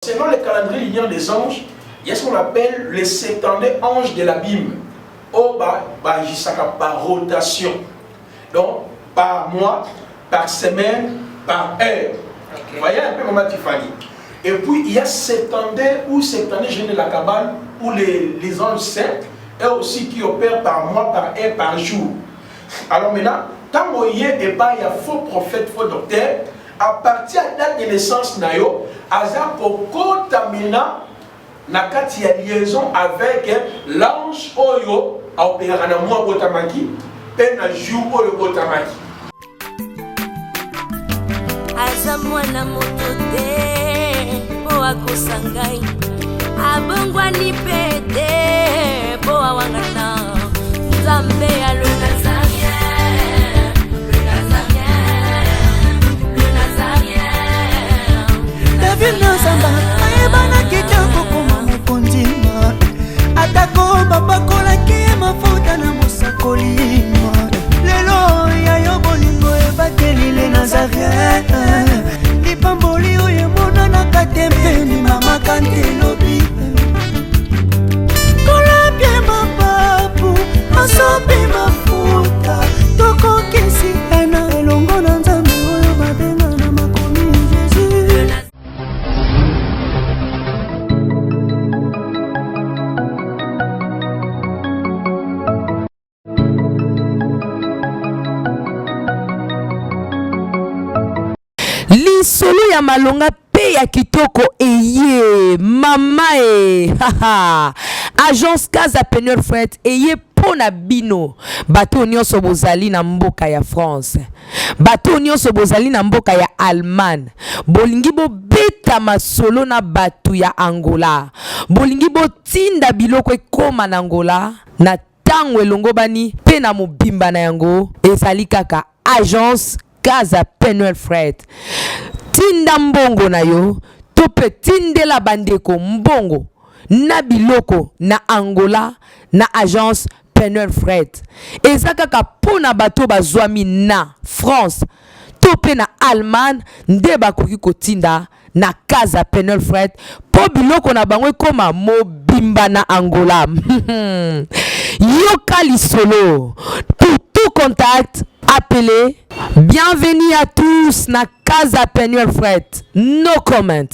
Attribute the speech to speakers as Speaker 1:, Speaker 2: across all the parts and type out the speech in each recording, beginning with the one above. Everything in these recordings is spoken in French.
Speaker 1: Selon le calendrier linéaire des anges, il y a ce qu'on appelle les 70 anges de l'abîme. Par rotation. Donc, par mois, par semaine, par heure. Vous voyez un peu comment Tiffany. Et puis, il y a 70 ou 70 génies de la Kabbale, où les anges saints, eux aussi qui opèrent par mois, par heure, par jour. Alors maintenant, quand il y a faux prophète, faux docteur, à partir de la date de naissance, nayo, Aza pour contaminer na kati ya liaison avec l'ange oyo a opéré na moi botamaki pe na jour oyo botamaki.
Speaker 2: Aza mwana moto te po akosangai abongwa ni pete po awangana Nzambe ya le Nazarien, le Nazarien, le Nazarien.
Speaker 3: David Nzamba ayebana kitoko koma mukondima atako babakolaki mafuta na mosakolima lelo yayo bolingo ebateli le Nazarien lipamboli oyo monana katempeni mama kantelobi kolapye mapapu masopi mafuta tokokisi ena elongo na Nzambe oyo babenga na makomi Jésus.
Speaker 4: Lisolo ya malonga pe ya kitoko eye mama haha agence Casa Penel Fret eye pona bino bato nyonso bozali na mboka ya France, bato nyonso bozali na mboka ya Allemagne, bolingi bo beta masolo na batu ya Angola, bolingi bo tinda biloko ekoma na Angola na tango elongo bani pe na mobimba na yango ezali kaka agence Casa Penel Fret. Tinda mbongo na yo tope tindela bandeko mbongo na biloko na Angola na agence Penel Fret. Eza kaka pona bato bazwami na France tope na Allemagne nde bakoki kotinda na Casa Penel Fret po biloko na bango ekoma mobimba na Angola. Yoka lisolo. Pour tout contact, appelez. Bienvenue à tous na Casa Penel Fret. No comment.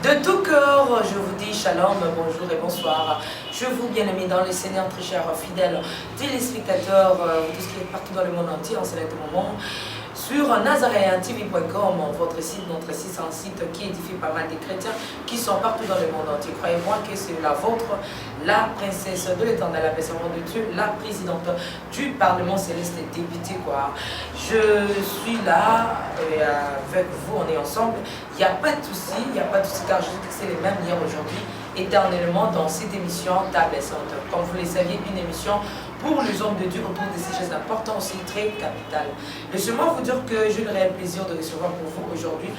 Speaker 5: De tout cœur, je vous dis shalom, bonjour et bonsoir. Je vous bien-aimés dans le Seigneur, très chers fidèles téléspectateurs, tout ce qui est partout dans le monde entier en ce moment. Sur nazareantv.com, votre site, notre site, c'est un site qui édifie pas mal de chrétiens qui sont partout dans le monde entier. Croyez-moi que c'est la vôtre, la princesse de l'éternel, la servante de Dieu, la présidente du Parlement céleste député, quoi. Je suis là avec vous, on est ensemble. Il n'y a pas de souci, car je dis que c'est les mêmes hier, aujourd'hui, éternellement dans cette émission Table Sainte. Comme vous le saviez, une émission pour les hommes de Dieu autour de ces choses importantes aussi très capitales. Laissez-moi vous dire que j'ai le réel plaisir de recevoir pour vous aujourd'hui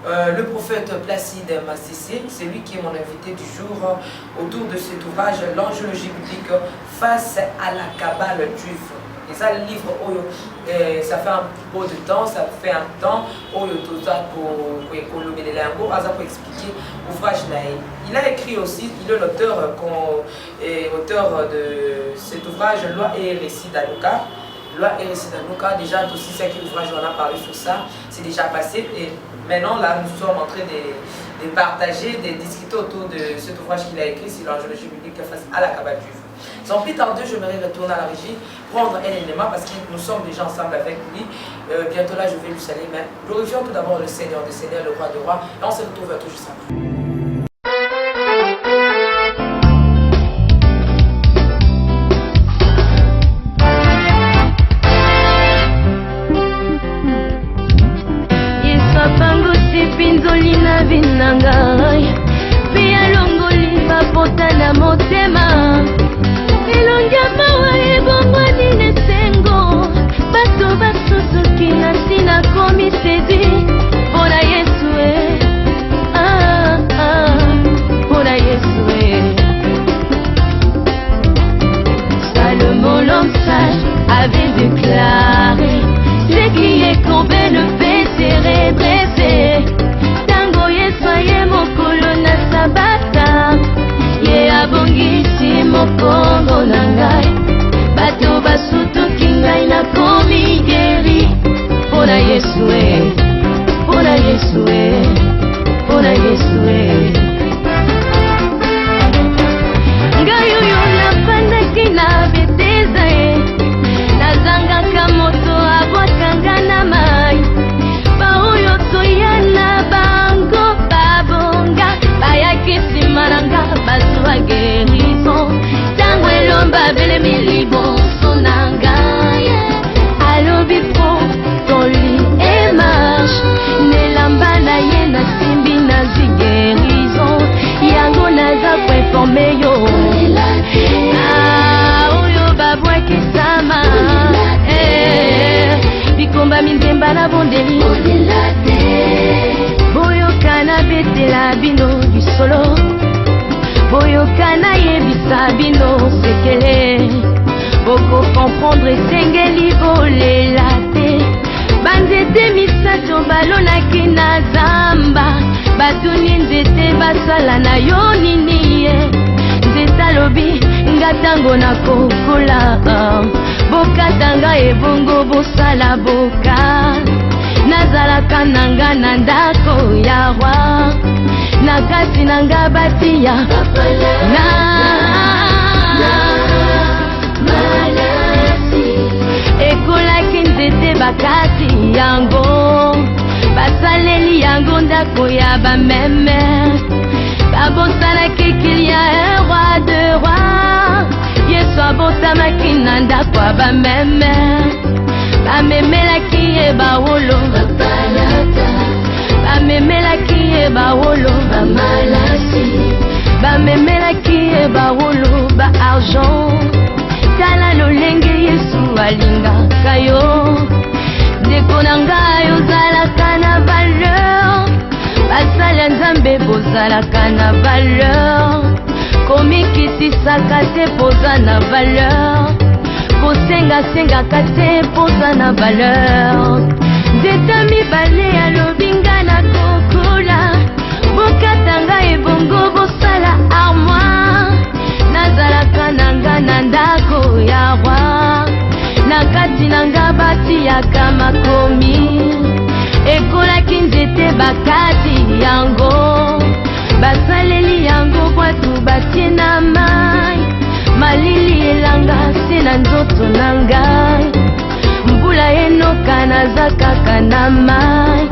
Speaker 5: le prophète Placide Massissé. C'est lui qui est mon invité du jour autour de cet ouvrage L'angiologie biblique face à la Kabbale juive. Et ça, le livre, ça fait un peu de temps, ça fait un temps, pour expliquer l'ouvrage. Il a écrit aussi, il est l'auteur de cet ouvrage, Loi et récit d'Anouka. Loi et récit d'Anouka, déjà, aussi, c'est que l'ouvrage, on a parlé sur ça, c'est déjà passé. Et maintenant, là, nous sommes en train de partager, de discuter autour de cet ouvrage qu'il a écrit, c'est l'angiologie biblique face à la Kabbale juive. Sans plus tarder, j'aimerais retourner à la régie, prendre un élément parce que nous sommes déjà ensemble avec lui. Bientôt là, je vais lui saluer, mais glorifions tout d'abord le Seigneur des Seigneurs, le Roi des Rois, et on se retrouve tout juste après.
Speaker 2: Komi sezi, bona Yesu, ah. avait déclaré ce qui est courbé ne peut se redresser. Tango yesoye mokolo na sabata ye abongisi mokongo na ngai bato basutuki ngai nakomi geri mpona Yesu mpona Yesu mpona Yesu ngai oyo nafandaki na beteza nazangaka moto abwakanga na mai baoyo toya na bango babonga bayaki nsima na nga bazwa gerison ntango elomba belemi liboso na ngai alobi po toli emarche nelamba na ye nasimbi nazwi gerison yango naza koinforme yo oyo babwakisama bikomba mindemba na bondeli boyoka na betela bino bisolo boyoka na yebisa bino sekele boko comprendre esengeli bolela te banzete misato balonaki na zamba batuni nzete basala na yo nini ye nzete alobi nga tango nakokola bokatanga ebongo bosala boka nazalaka nanga na ndako ya roi na kasi nanga batia na ekolaki nzete bakati yango basaleli yango ndako ya bameme babosanaki kilia un roi de roi Yesu abotamaki na ndako ya bameme bamemelaki ye bawolo bamemelaki ye bawolo bamalasi bamemelaki ye bawolo ba argent tala lolenge Yesu alingaka yo ndeko na ngai ozalaka na valeur basala nzambe bozalaka na valeur komikitisaka te poza na valeur kosengasengaka te poza na valeur nzeta mibale alobi nga na kokola bokatanga ebongo bosala armoire nazalaka nanga na ndako ya roi na kati nanga batiaka makomi ekolaki nzete bakati yango basaleli yango bwatu batie na mai malili elanga se na nzoto na ngai mbula enoka naza kaka na mai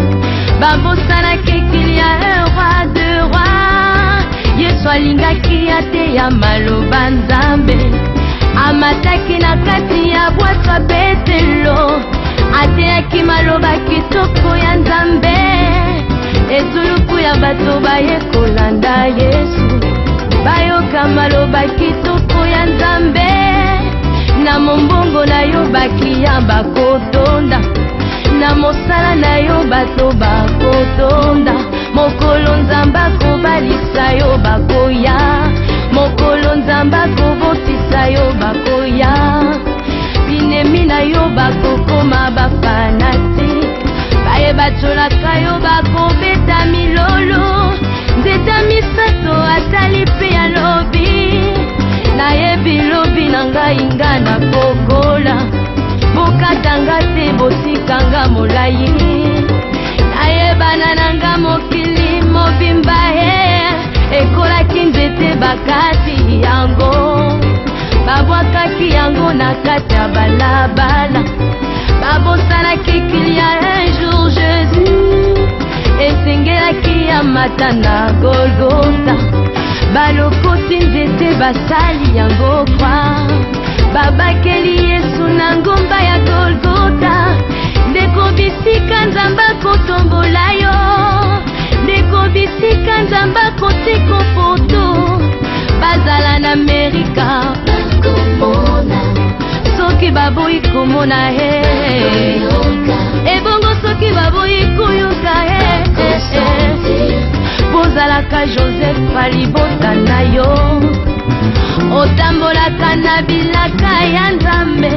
Speaker 2: babosanaki kilia un roi de roi Yesu alingaki ateya maloba nzambe amataki na kati ya bwatwa betelo ateyaki maloba kitoko ya nzambe ezuluku ya bato baye kolanda Yesu bayoka maloba kitoko ya nzambe na mombongo na yo bakiya bakotonda na mosala na yo bato bakotonda mokolo nzambe akobalisa yo bakoya mokolo nzambe akobotisa yo bakoya binemi na yo bakokoma bafanati baye batolaka yo bakobeta milolo nzeta misato atali mpe alobi nayebi lobi na ngai nga na kokola bokatanga te bosikanga molai nayebana nanga mokili mobimba ekolaki nzete bakati yango babwakaki yango na kati ya balabala babosanaki kilia un jour Jésus esengelaki ya mata na Golgota balokoti nzete basali yango kwa babakeli Yesu na ngomba ya Golgota ndeko bisika nzambe akotombola yo ndeko bisika nzambe akotika poto bazala na Amerika bakomona soki baboyi komona ebongo soki baboyi koyoka bozalaka Joseph alibota na yo otambolaka na bilaka ya nzambe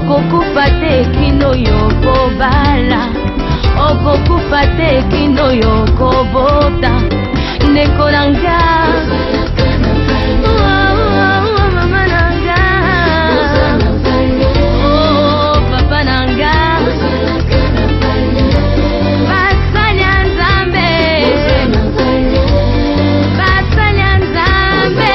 Speaker 2: okokufa te kino yokobala, okokufa te kino yokobota, ndeko nanga. Mama nanga, oh papa nanga, basanya nzambe, basanya nzambe.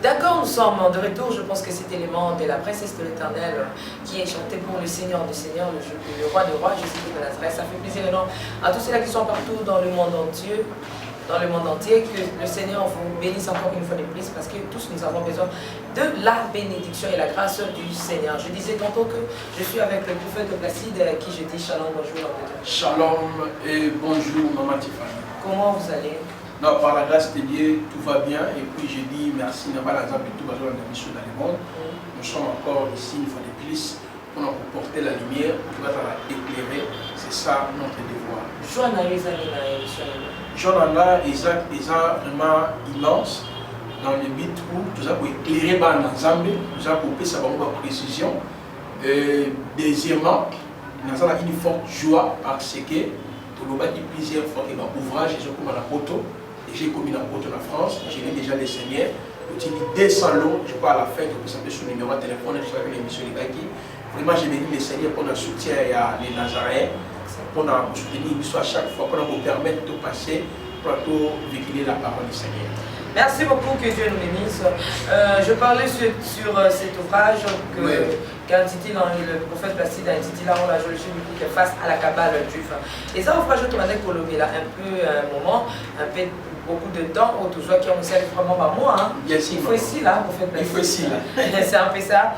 Speaker 5: D'accord, nous sommes de retour. Je pense que cet élément de la princesse de l'Éternel qui est chanté pour le Seigneur du Seigneur, le roi des rois, Jésus de Nazareth. Ça fait plaisir énorme à tous ceux-là qui sont partout dans le monde entier. Que le Seigneur vous bénisse encore une fois de plus, parce que tous nous avons besoin de la bénédiction et la grâce du Seigneur. Je disais tantôt que je suis avec le prophète Placide qui je dis shalom, bonjour.
Speaker 1: Shalom et bonjour Maman Tiffany.
Speaker 5: Comment vous allez?
Speaker 1: Non, par la grâce de Dieu, tout va bien. Et puis je dis merci, n'a pas l'exemple tout va dans la mission dans le monde. Nous sommes encore ici une fois de plus pour nous porter la lumière, pour pouvoir éclairer. C'est ça notre devoir. Journal Isaac est vraiment immense dans le but où nous avons éclairé dans Zambie, nous avons coupé sa précision. Deuxièmement, nous avons une forte joie parce que nous avons dit plusieurs fois que l'ouvrage est comme la photo. J'ai commis la photo en France, j'ai déjà les seigneurs. J'ai dit 200 lots, je crois à la fin, je peux s'appeler sur le numéro de téléphone, je sais que l'émission est gagné. Vraiment, j'ai dit les seigneurs pour nous soutien à les Nazaréens. Pour nous soutenir à chaque fois, pour nous permettre de passer, pour nous véhiculer la parole du Seigneur.
Speaker 5: Merci beaucoup, que Dieu nous bénisse. Je parlais sur cet ouvrage qu'intitule le prophète Placide a intitulé la géologie biblique face à la cabale juive. Et ça, ouvrage, je tournais pour le là un peu un moment, un peu beaucoup de temps, toujours qui ont servi vraiment pas moi. Hein.
Speaker 1: Bien sûr.
Speaker 5: Il faut ici là, prophète Placide.
Speaker 1: Il faut ici là.
Speaker 5: C'est un peu ça.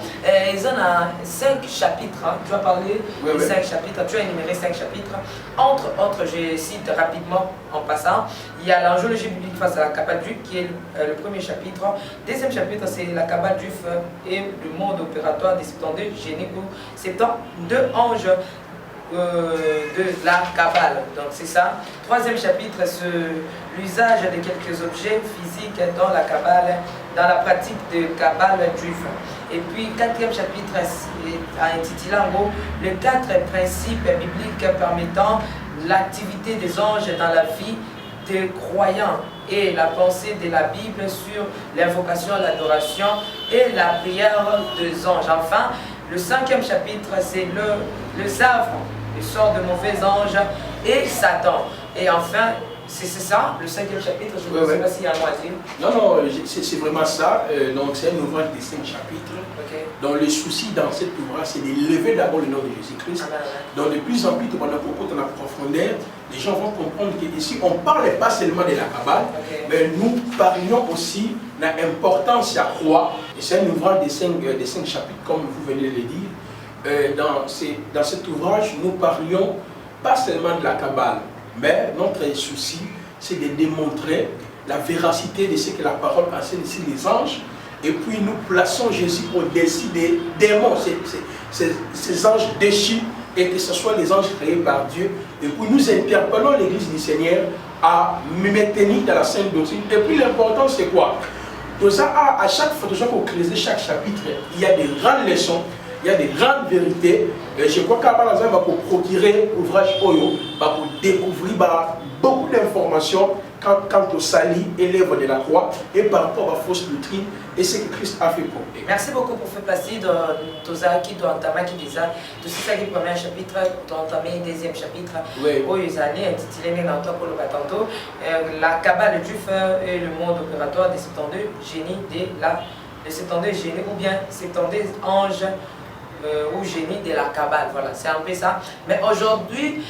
Speaker 5: Ils ont 5 chapitres. Hein. Tu as parlé de 5 chapitres. Tu as énuméré 5 chapitres. Entre autres, je cite rapidement en passant. Il y a l'angéologie biblique face à la cabale juive qui est le premier chapitre. Deuxième chapitre, c'est la cabale juive et le mode opératoire des 72 génies ou 72 anges de la cabale. Donc c'est ça. Troisième chapitre, c'est l'usage de quelques objets physiques dans la cabale, dans la pratique de cabale juive. Et puis quatrième chapitre est intitulé en gros les 4 principes bibliques permettant l'activité des anges dans la vie des croyants et la pensée de la Bible sur l'invocation, l'adoration et la prière des anges. Enfin, le 5e chapitre, c'est le savre, le sort de mauvais anges et Satan. Et enfin, c'est ça, le 5e chapitre, je ne sais pas s'il y a un mot à dire.
Speaker 1: Non, c'est vraiment ça. Donc c'est un ouvrage de 5 chapitres.
Speaker 5: Okay.
Speaker 1: Donc le souci dans cet ouvrage, c'est d'élever d'abord le nom de Jésus-Christ. Donc de plus en plus, pendant propos dans la profondeur, les gens vont comprendre qu'ici, on ne parle pas seulement de la cabale, mais nous parlions aussi de l'importance à croire. Et c'est un ouvrage de 5 chapitres, comme vous venez de le dire. Dans cet ouvrage, nous parlions pas seulement de la cabale, mais notre souci, c'est de démontrer la véracité de ce que la parole enseigne ici, les anges. Et puis nous plaçons Jésus au-dessus des démons, ces anges déchus, et que ce soit les anges créés par Dieu. Et puis nous interpellons l'Église du Seigneur à maintenir dans la sainte doctrine. Et puis l'important, c'est quoi? À chaque fois qu'on crée chaque chapitre, il y a des grandes leçons, il y a des grandes vérités. Et je crois qu'à Balazan va pour procurer l'ouvrage Oyo, va pour découvrir beaucoup d'informations quant au salut et l'œuvre de la croix et par rapport à la fausse doctrine et ce que Christ a fait pour eux.
Speaker 5: Merci beaucoup pour faire placer dans Toza qui doit entamer qui déjà tout ça qui est le premier chapitre doit entamer le deuxième chapitre où ils allaient intitulé même en tant que le tantôt la cabale juive et le monde opératoire des 72 génies de 72 génies ou bien 72 anges ou génie de la cabale, voilà, c'est un peu ça. Mais aujourd'hui,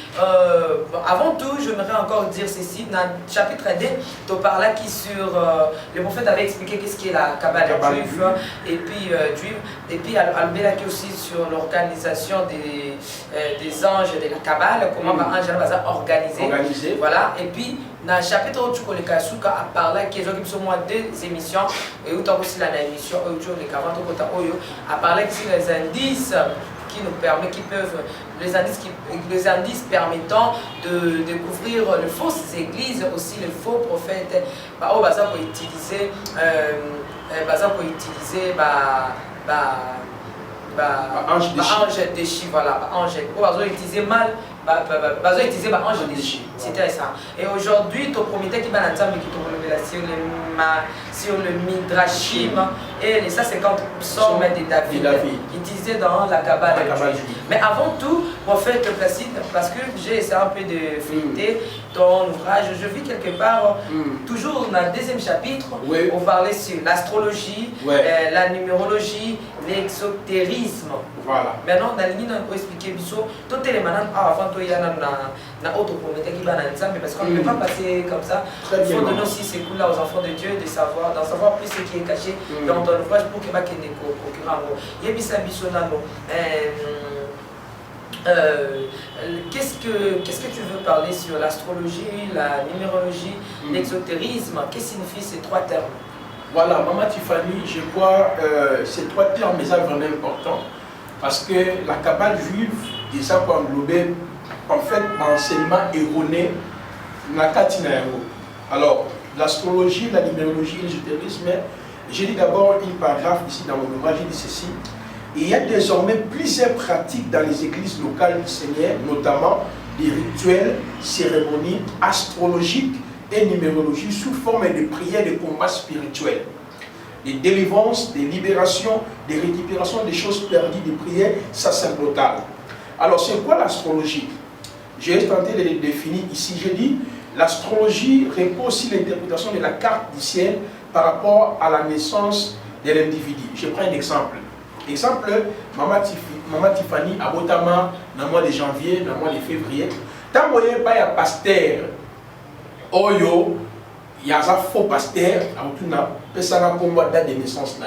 Speaker 5: avant tout, j'aimerais encore dire ceci, dans le chapitre 2, tu parles qui sur, le prophète avait expliqué qu'est-ce qu'est la cabale juive, et puis Albert qui aussi sur l'organisation des anges de la cabale, comment un ange va organiser, voilà, et puis dans le chapitre où tu connais Kasuka a parlé qu'ils ont au moins 2 émissions et où tu as aussi l'émission où tu a parlé que c'est les indices qui nous permet, qui peuvent, les indices permettant de découvrir les fausses églises, aussi les faux prophètes, bah, oh, bah, ça pour utiliser, ange déchu, voilà, ange, oh, utiliser mal, utiliser ange déchu, c'était ça. Et aujourd'hui, ton premier qui va l'entendre, qui te révélation sur le Midrashim et les 150 psaumes de David, utilisés dans la Kabbale. Mais avant tout, prophète Placide, parce que j'ai essayé un peu de feuilleter ton ouvrage, je vis quelque part, toujours dans le deuxième chapitre, on parlait sur l'astrologie, la numérologie, l'exotérisme.
Speaker 1: Voilà.
Speaker 5: Maintenant, dans l'ligne, on peut expliquer tout est avant tout, il y a un autre prométhée qui va dans l'examen, parce qu'on ne peut pas passer comme ça. Il faut donner aussi ces coups-là aux enfants de Dieu, d'en savoir plus ce qui est caché dans ton ouvrage pour qu'il y ait des concurrents. Il y a Bissa Bissonano. Qu'est-ce que tu veux parler sur l'astrologie, la numérologie, l'exotérisme? Qu'est-ce que signifient ces trois termes?
Speaker 1: Voilà, Maman Tiffany, je crois ces trois termes sont vraiment importants parce que la Kabbale juive, déjà pour englober en fait l'enseignement erroné dans la Katinaïro. Alors, l'astrologie, la numérologie et l'ésotérisme, j'ai dit d'abord une paragraphe ici dans mon ouvrage, j'ai dit ceci. Il y a désormais plusieurs pratiques dans les églises locales du Seigneur, notamment des rituels, cérémonies astrologiques et numérologie sous forme de prières de combats spirituels, des délivrances, des libérations, des récupérations des choses perdues, des prières sacerdotales. Alors, c'est quoi l'astrologie? J'ai tenté de le définir ici. J'ai dit, l'astrologie repose sur l'interprétation de la carte du ciel par rapport à la naissance de l'individu. Je prends un exemple. Exemple, Maman Tiffany, à Botama, dans le mois de janvier, dans le mois de février, tant que vous n'avez pas un pasteur, Oyo, il y a un faux pasteur, ça n'a pas de date de naissance.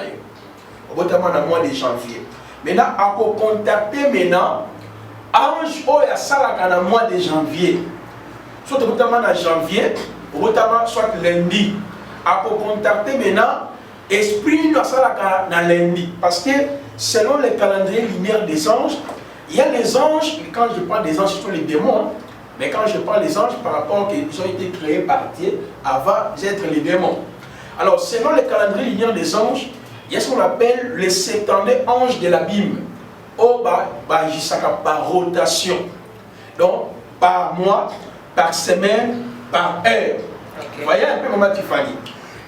Speaker 1: Botama, dans le mois de janvier. Maintenant, à contacter maintenant, ange, il y a ça dans le mois de janvier. Soit Botama dans janvier, Botama soit lundi. À contacter maintenant, esprit nous ça dans lundi. Parce que selon le calendrier linéaire des anges, il y a les anges, quand je parle des anges, ce sont les démons, mais quand je parle des anges, par rapport qu'ils ont été créés par Dieu avant d'être les démons. Alors, selon le calendrier linéaire des anges, il y a ce qu'on appelle les 70 anges de l'abîme. Par rotation. Donc, par mois, par semaine, par heure. Vous voyez un peu Maman Tiffany.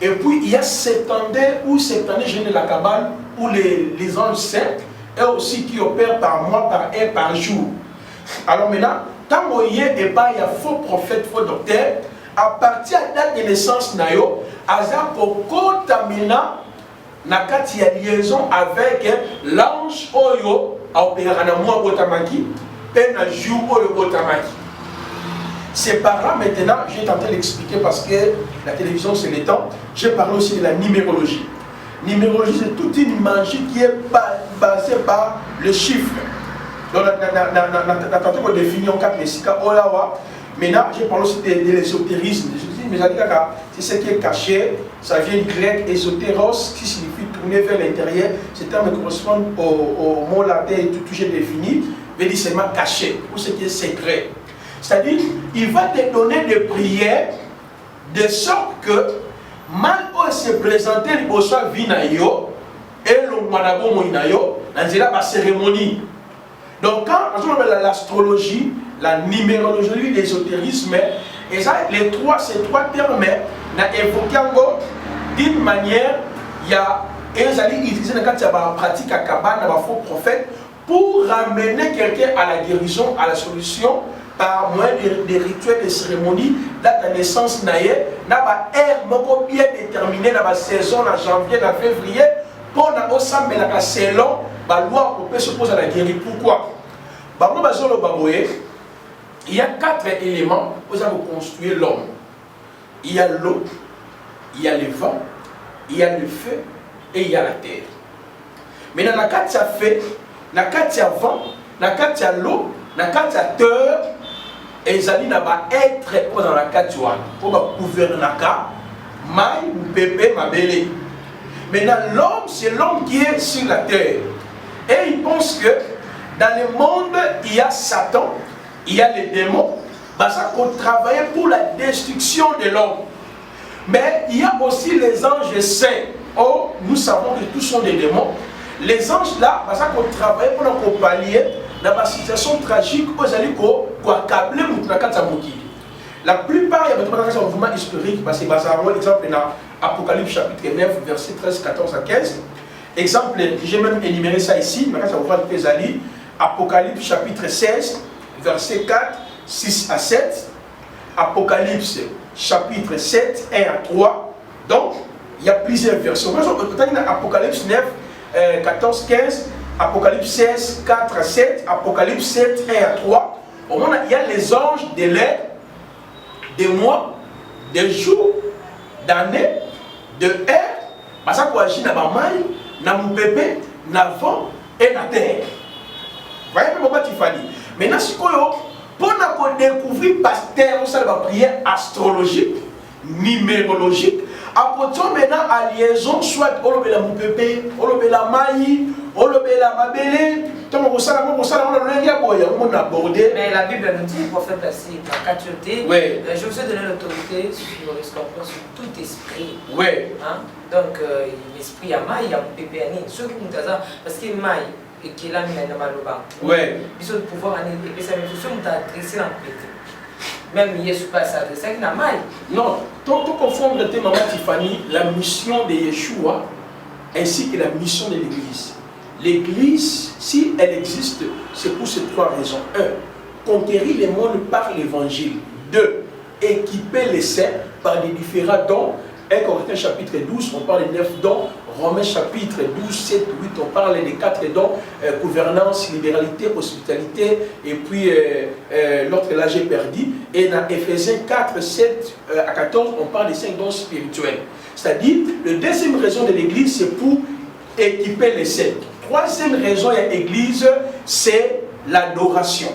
Speaker 1: Et puis, il y a 70 ou 70 génies de la Kabbale où les anges saints, et aussi qui opèrent par mois, par heure, par jour. Alors maintenant, quand il y a faux prophète, faux docteur, à partir de la date de naissance, nayo, aza pour contaminer na kati ya liaison avec l'ange oyo a opéré na mois botamaki, et na jour oyo botamaki. C'est par là maintenant, j'ai tenté d'expliquer parce que la télévision c'est le temps, j'ai parlé aussi de la numérologie. Numérologie c'est toute une magie qui est basée par le chiffre. Donc, on a défini en 4 messica, maintenant j'ai parlé aussi de l'ésotérisme. Mais c'est ce qui est caché, ça vient du grec ésotéros qui signifie tourner vers l'intérieur. Ce terme correspond au mot latin tout j'ai défini, mais dit seulement caché, ou ce qui est secret. C'est-à-dire, il va te donner des prières de sorte que mal où se présenter au soit vinayo et le manabo moinayo dans la cérémonie. Donc quand on appelle l'astrologie, la numérologie, l'ésotérisme, et ça, ces trois termes, on a évoqué d'une manière, il y a utilisé dans la pratique à Kabbale, dans la faux prophète, pour ramener quelqu'un à la guérison, à la solution, par moyen des rituels, des cérémonies, date de naissance, naïe, n'a pas air bien déterminé, dans la saison, en janvier, en février, pour la selon la loi pour se poser à la guérison. Pourquoi? Il y a 4 éléments pour construire l'homme. Il y a l'eau, il y a le vent, il y a le feu et il y a la terre. Mais dans la 4 il y a feu, dans la 4 il y a vent, dans la 4 il y a l'eau, dans la 4 il y a terre, et ils allaient être dans la 4 pour gouverner la 4, maille, bébé, ma belle. Maintenant l'homme, c'est l'homme qui est sur la terre. Et il pense que dans le monde, il y a Satan, il y a les démons, ça qu'on travaille pour la destruction de l'homme. Mais il y a aussi les anges saints. Oh, nous savons que tous sont des démons. Les anges là, ça qu'on travaille pour nous pallier dans la situation tragique où ils allaient accabler la plupart, il y a des mouvements historiques, parce que par exemple dans Apocalypse chapitre 9, verset 13, 14 à 15. Exemple, j'ai même énuméré ça ici, mais quand ça vous voit le Apocalypse chapitre 16, verset 4, 6 à 7. Apocalypse chapitre 7, 1 à 3. Donc, il y a plusieurs versions. Apocalypse 9, 14, 15, Apocalypse 16, 4 à 7, Apocalypse 7, 1 à 3. Au moment il y a les anges de l'air, des mois, des jours, d'années, de air, parce qu'on agit dans la maille, dans mon bébé, dans le vent et dans la terre. Vous voyez comment il fallait. Maintenant, si pour découvrir pasteur, on la prière astrologique, numérologique, après maintenant à liaison, soit on le mon bébé, on le la maille, on le la mabélé. Mais
Speaker 5: la Bible nous dit, prophète Assis, dans 4
Speaker 1: oui.
Speaker 5: Je vous ai donné l'autorité sur les scorpions, sur tout esprit.
Speaker 1: Oui.
Speaker 5: Hein? Donc, l'esprit a maille, il y a bébé à ceux qui ont ça, parce que maille, et qui est là, il y a un maloba.
Speaker 1: Oui.
Speaker 5: Ils ont le pouvoir, et ça me fait ceux qui ont adressé dans le pété. Même Yeshua pas s'adresser, il y a maille.
Speaker 1: Non, tout confondre le thème, Maman Tiffany, la mission de Yeshua ainsi que la mission de l'Église. L'Église, si elle existe, c'est pour ces 3 raisons. 1. Conquérir les mondes par l'Évangile. 2. Équiper les saints par les différents dons. 1 Corinthiens chapitre 12, on parle de 9 dons. Romains chapitre 12, 7, 8, on parle des 4 dons. Gouvernance, libéralité, hospitalité. Et puis l'autre là j'ai perdu. Et dans Éphésiens 4, 7 à 14, on parle des 5 dons spirituels. C'est-à-dire, la deuxième raison de l'Église, c'est pour équiper les saints. Troisième raison de l'Église, c'est l'adoration.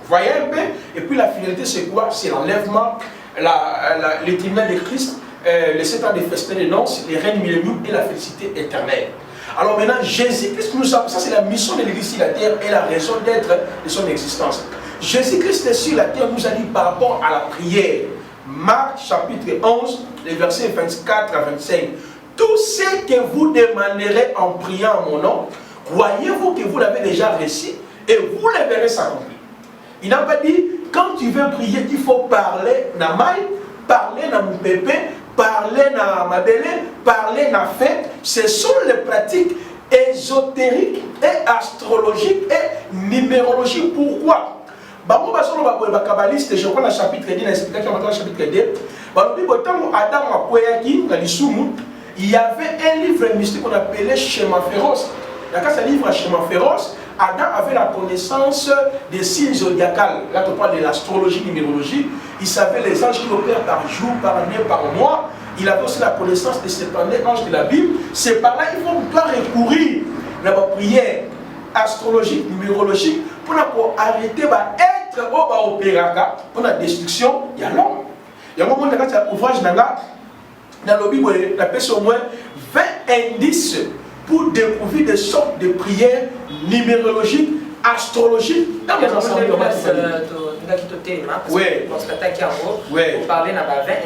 Speaker 1: Vous voyez un peu? Et puis la finalité, c'est quoi? C'est l'enlèvement, le tribunal de Christ, les 7 ans de festin de noces, les règnes milléniaux et la félicité éternelle. Alors maintenant, Jésus-Christ nous a... Ça, c'est la mission de l'Église sur la terre et la raison d'être de son existence. Jésus-Christ est sur la terre, nous a dit par rapport à la prière. Marc chapitre 11, les versets 24 à 25. Tout ce que vous demanderez en priant en mon nom, croyez-vous que vous l'avez déjà reçu et vous le verrez s'accomplir. Il n'a pas dit, quand tu veux prier, il faut parler dans maille, parler dans mon pépé, parler dans ma belle, parler dans fête. Ce sont les pratiques ésotériques et astrologiques et numérologiques. Pourquoi? Je crois dans le chapitre 2, dans l'explication dans le chapitre 2, il y avait un livre mystique qu'on appelait Schéma Féroce. Dans ce livre Schéma Féroce, Adam avait la connaissance des signes zodiacales. Là, on parle de l'astrologie, numérologie. Il savait les anges qui opèrent par jour, par année, par mois. Il avait aussi la connaissance de ces anges de la Bible. C'est par là qu'il faut recourir à la prière astrologique, numérologique, pour arrêter d'être au opéraka, pour la destruction, il y a l'homme. Il y a un moment où il y a un ouvrage dans le Bible, il appelle au moins 20 indices pour découvrir des sortes de prières numérologiques, astrologiques dans les ensembles de la
Speaker 5: oui. Parce que tu as parlé de 20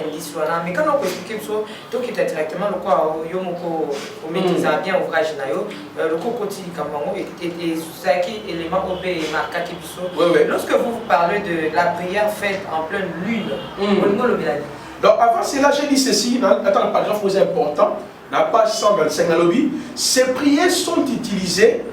Speaker 5: indices. Mais quand on peut expliquer ça, tu as directement le quoi, on maîtrise bien l'ouvrage, le côté et ça qui élément OB et marqué. Lorsque vous parlez de la prière faite en pleine lune,
Speaker 1: donc avant cela, j'ai dit ceci, attends, le paragraphe est important, dans la page 125 dans le lobby, ces prières sont utilisées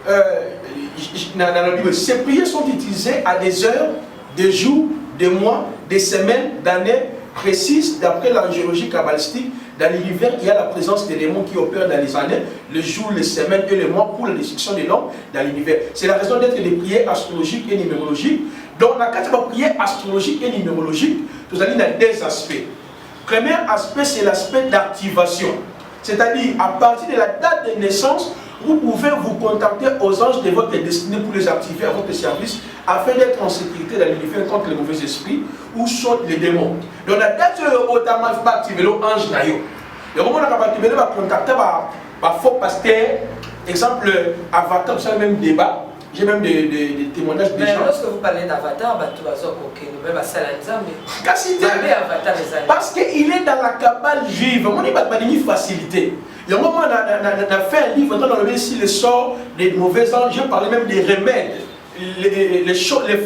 Speaker 1: dans la Bible, ces prières sont utilisées à des heures, des jours, des mois, des semaines, d'années précises d'après l'angéologie kabbalistique. Dans l'univers, il y a la présence d'éléments qui opèrent dans les années, les jours, les semaines et les mois pour la destruction des l'homme dans l'univers. C'est la raison d'être des prières astrologiques et numérologiques. Donc, dans la prière astrologique et numérologique, vous allez dans 2 aspects. Premier aspect, c'est l'aspect d'activation. C'est-à-dire, à partir de la date de naissance, vous pouvez vous contacter aux anges de votre destinée pour les activer à votre service afin d'être en sécurité dans l'univers contre les mauvais esprits ou soit les démons. Donc la date où vous avez activé l'ange, le moment où vous avez activé, vous contacter un faux pasteur, exemple, Avatar, c'est le même débat. J'ai même des témoignages des
Speaker 5: mais
Speaker 1: gens.
Speaker 5: lorsque vous parlez d'Avatar, tu vas dire que
Speaker 1: parce qu'il est dans la cabale juive. On n'est pas de facilité. Il y a un moment, on a fait un livre dans lequel il sort des mauvais anges. J'ai parlé même des remèdes. Les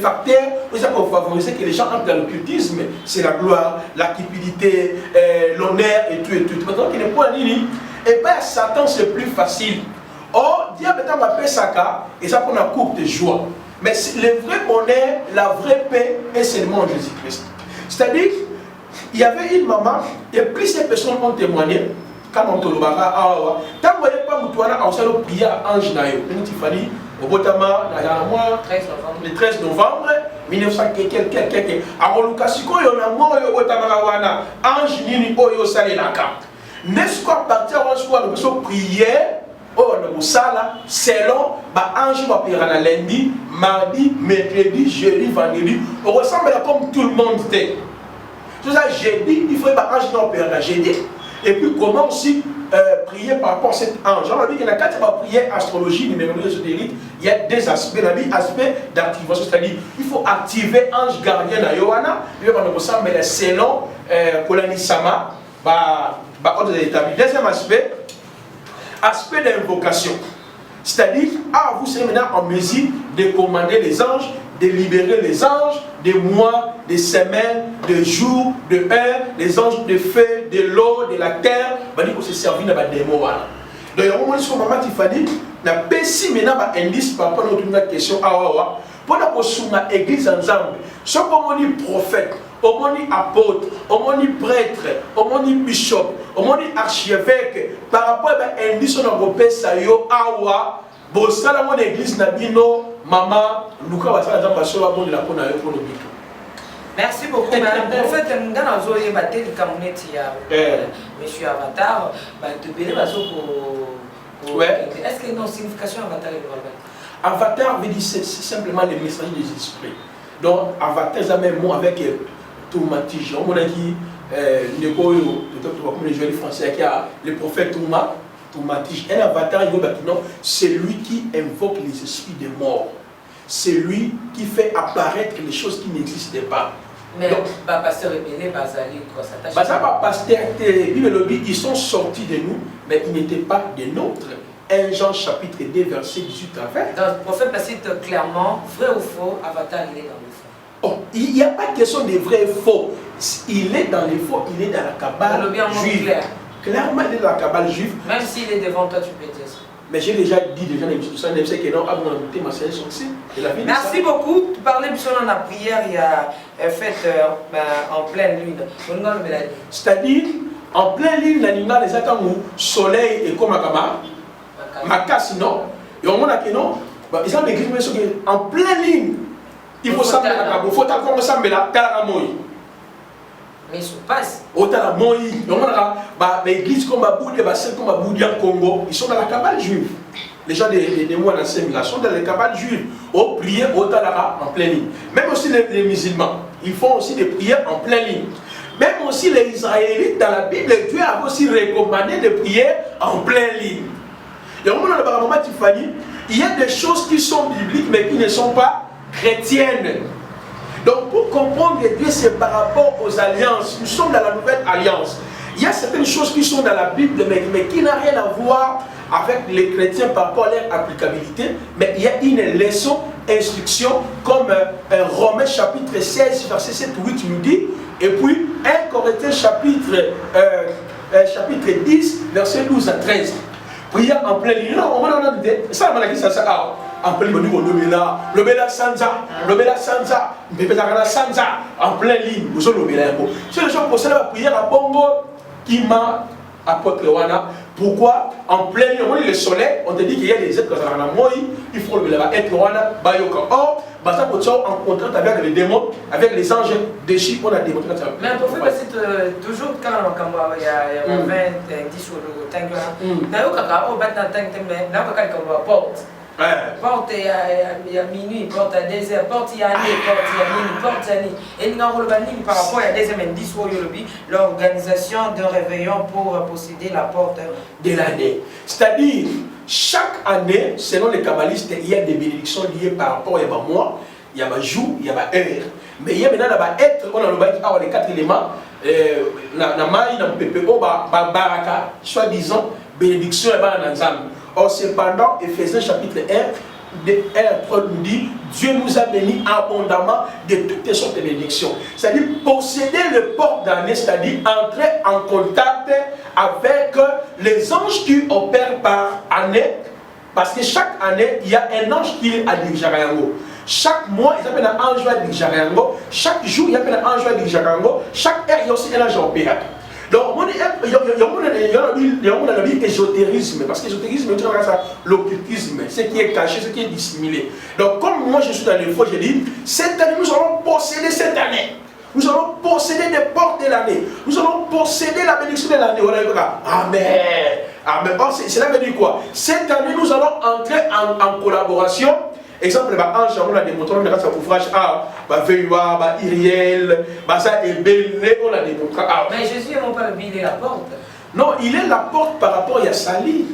Speaker 1: facteurs pour favoriser que les gens entrent dans l'occultisme, c'est la gloire, la cupidité, l'honneur et tout et tout. Maintenant qu'il n'est pas nini, et bien Satan c'est plus facile. Or, diable est un peu saka et ça prend un courte joie. Mais le vrai bonheur, la vraie paix est seulement en Jésus-Christ. C'est-à-dire, il y avait une maman et plusieurs personnes ont témoigné. Quand on te le barra, tant qu'on n'est pas moutoana, on s'est prié à Ange Nayo. Tifani, au Botama, le 13 novembre 1900. Alors, Lucasiko, il y a un mot au Botama, Ange Nini, Oyo Salelaka. N'est-ce pas partir en soi, nous pouvons prier, selon, Ange va prier lundi, mardi, mercredi, jeudi, vendredi. On ressemble comme tout le monde était. Tout ça, jeudi, il faut que Ange va prier jeudi. Et puis comment aussi prier par rapport à cet ange. On a dit qu'il y a quand tu vas prier astrologie, numérologie ésotérique, il y a des aspects, aspect d'activation, c'est-à-dire il faut activer ange gardien à Yohana, il va nous ressembler mais selon Kolani Sama, deuxième aspect d'invocation. C'est-à-dire, vous serez maintenant en mesure de commander les anges, de libérer les anges, des mois, des semaines, des jours, de heures, des anges de feu, de l'eau, de la terre, on se servir dans des mots. Donc, au moment où maman Tiffany, on a pessi maintenant un indice par rapport à notre question. Pour la église ensemble, ce qu'on dit prophète, on dit apôtre, on dit prêtre, on dit bishop, on dit archevêque, par rapport à l'indice on a repéré ça yo awa, bon ça la mon église nabino, maman, Luka va ça dans sur la bonne la pona yo pour le bico.
Speaker 5: Merci beaucoup, madame. En fait, nous avons eu monsieur Avatar, de Bélé Bazo pour. Est-ce qu'il y a une signification Avatar et
Speaker 1: Avatar veut dire c'est simplement le messager des esprits. Donc, Avatar, c'est un mot avec Toumatij. On a dit, comme les jeunes français, qui a le prophète Toumatij. Un avatar, c'est lui qui invoque les esprits des morts. C'est lui qui fait apparaître les choses qui n'existaient pas.
Speaker 5: Mais pasteur Rebélé, Bazali, quoi, ça tâche.
Speaker 1: Pasteur, ils sont sortis de nous, mais ils n'étaient pas des nôtres. 1 Jean chapitre 2, verset 18 à 20.
Speaker 5: Donc, le prophète cite clairement, vrai ou faux, Avatar, il est dans le faux.
Speaker 1: Oh, il n'y a pas de question de vrai ou faux. Il est dans les faux, il est dans la cabale juive. Clairement, il est dans la cabale juive.
Speaker 5: Même s'il est devant toi, tu peux dire ça.
Speaker 1: Mais j'ai déjà dit, que non, ma sorcier.
Speaker 5: Merci beaucoup. Tu parlais de la prière, il y a fait en pleine lune.
Speaker 1: C'est-à-dire, en pleine lune, les attentes où soleil et comme ma casse, non. Et on a que non, ils ont écrit en pleine ligne. Il faut s'embêter à il faut comme s'embêter à
Speaker 5: mais il se passe.
Speaker 1: L'église comme Aboudi, comme Aboudi en Congo, ils sont dans la cabale juive. Les gens des mois d'assemblée sont dans la cabale juive. Au prier au Talara en pleine ligne. Même aussi les musulmans, ils font aussi des prières en pleine ligne. Même aussi les Israélites, dans la Bible, Dieu a aussi recommandé de prier en pleine ligne. Et au moment où on a Tiffany, il y a des choses qui sont bibliques mais qui ne sont pas chrétiennes. Donc pour comprendre que Dieu c'est par rapport aux alliances, nous sommes dans la nouvelle alliance. Il y a certaines choses qui sont dans la Bible mais qui n'ont rien à voir avec les chrétiens par rapport à leur applicabilité. Mais il y a une leçon, instruction comme Romains chapitre 16 verset 7-8 nous dit. Et puis 1 Corinthiens chapitre 10 verset 12 à 13. Prière en plein ligne. Non, on a dit ça, on a dit ça. En plein ligne, le Bela Sanza, en plein ligne, vous avez le c'est les gens pour ça la prière à Bongo qui m'a apporté Wana. Pourquoi en plein ligne, on dit le soleil, on te dit qu'il y a des êtres dans la moi, il faut le être Wana, Bayoka. Or, Basta Potso en contact avec les démons, avec les anges déchis, on a démontré ça.
Speaker 5: Mais un prophète c'est toujours quand il y a 20, 10 ou le temps, Nayoka, au bâtiment, Nayoka, porte. Porte à minuit, porte à 2h, porte à année, porte à minuit, porte à année. Et nous avons par rapport à deuxième indice, l'organisation d'un réveillon pour posséder la porte
Speaker 1: de l'année. C'est-à-dire, chaque année, selon les kabbalistes, il y a des bénédictions liées par rapport à mois, il y a un jour, il y a une heure. Mais il y a maintenant être, on a les 4 éléments, baraka, soi-disant, bénédiction et bananzam. Or, cependant, Ephésiens chapitre 1, 1 nous dit, Dieu nous a bénis abondamment de toutes sortes de bénédictions. C'est-à-dire posséder le port d'année, c'est-à-dire entrer en contact avec les anges qui opèrent par année. Parce que chaque année, il y a un ange qui est à Dirijarango. Chaque mois, il y a un ange à Dirijarango. Chaque jour, il y a un ange à Dirijarango. Chaque heure, il y a aussi un ange opérateur. Donc, il y a un ésotérisme, parce que l'ésotérisme, c'est l'occultisme, ce qui est caché, ce qui est dissimulé. Donc, comme moi je suis dans les fois, j'ai dit, cette année, nous allons posséder cette année. Nous allons posséder des portes de l'année. Nous allons posséder la bénédiction de l'année. Amen. Amen. Cela veut dire quoi? Cette année, nous allons entrer en collaboration. Exemple, ange, on a démontré dans son ouvrage Veillua, Iriel, ça Ebele, on a démontré.
Speaker 5: Mais Jésus n'est pas le billet la porte.
Speaker 1: Non, il est la porte par rapport à Sali.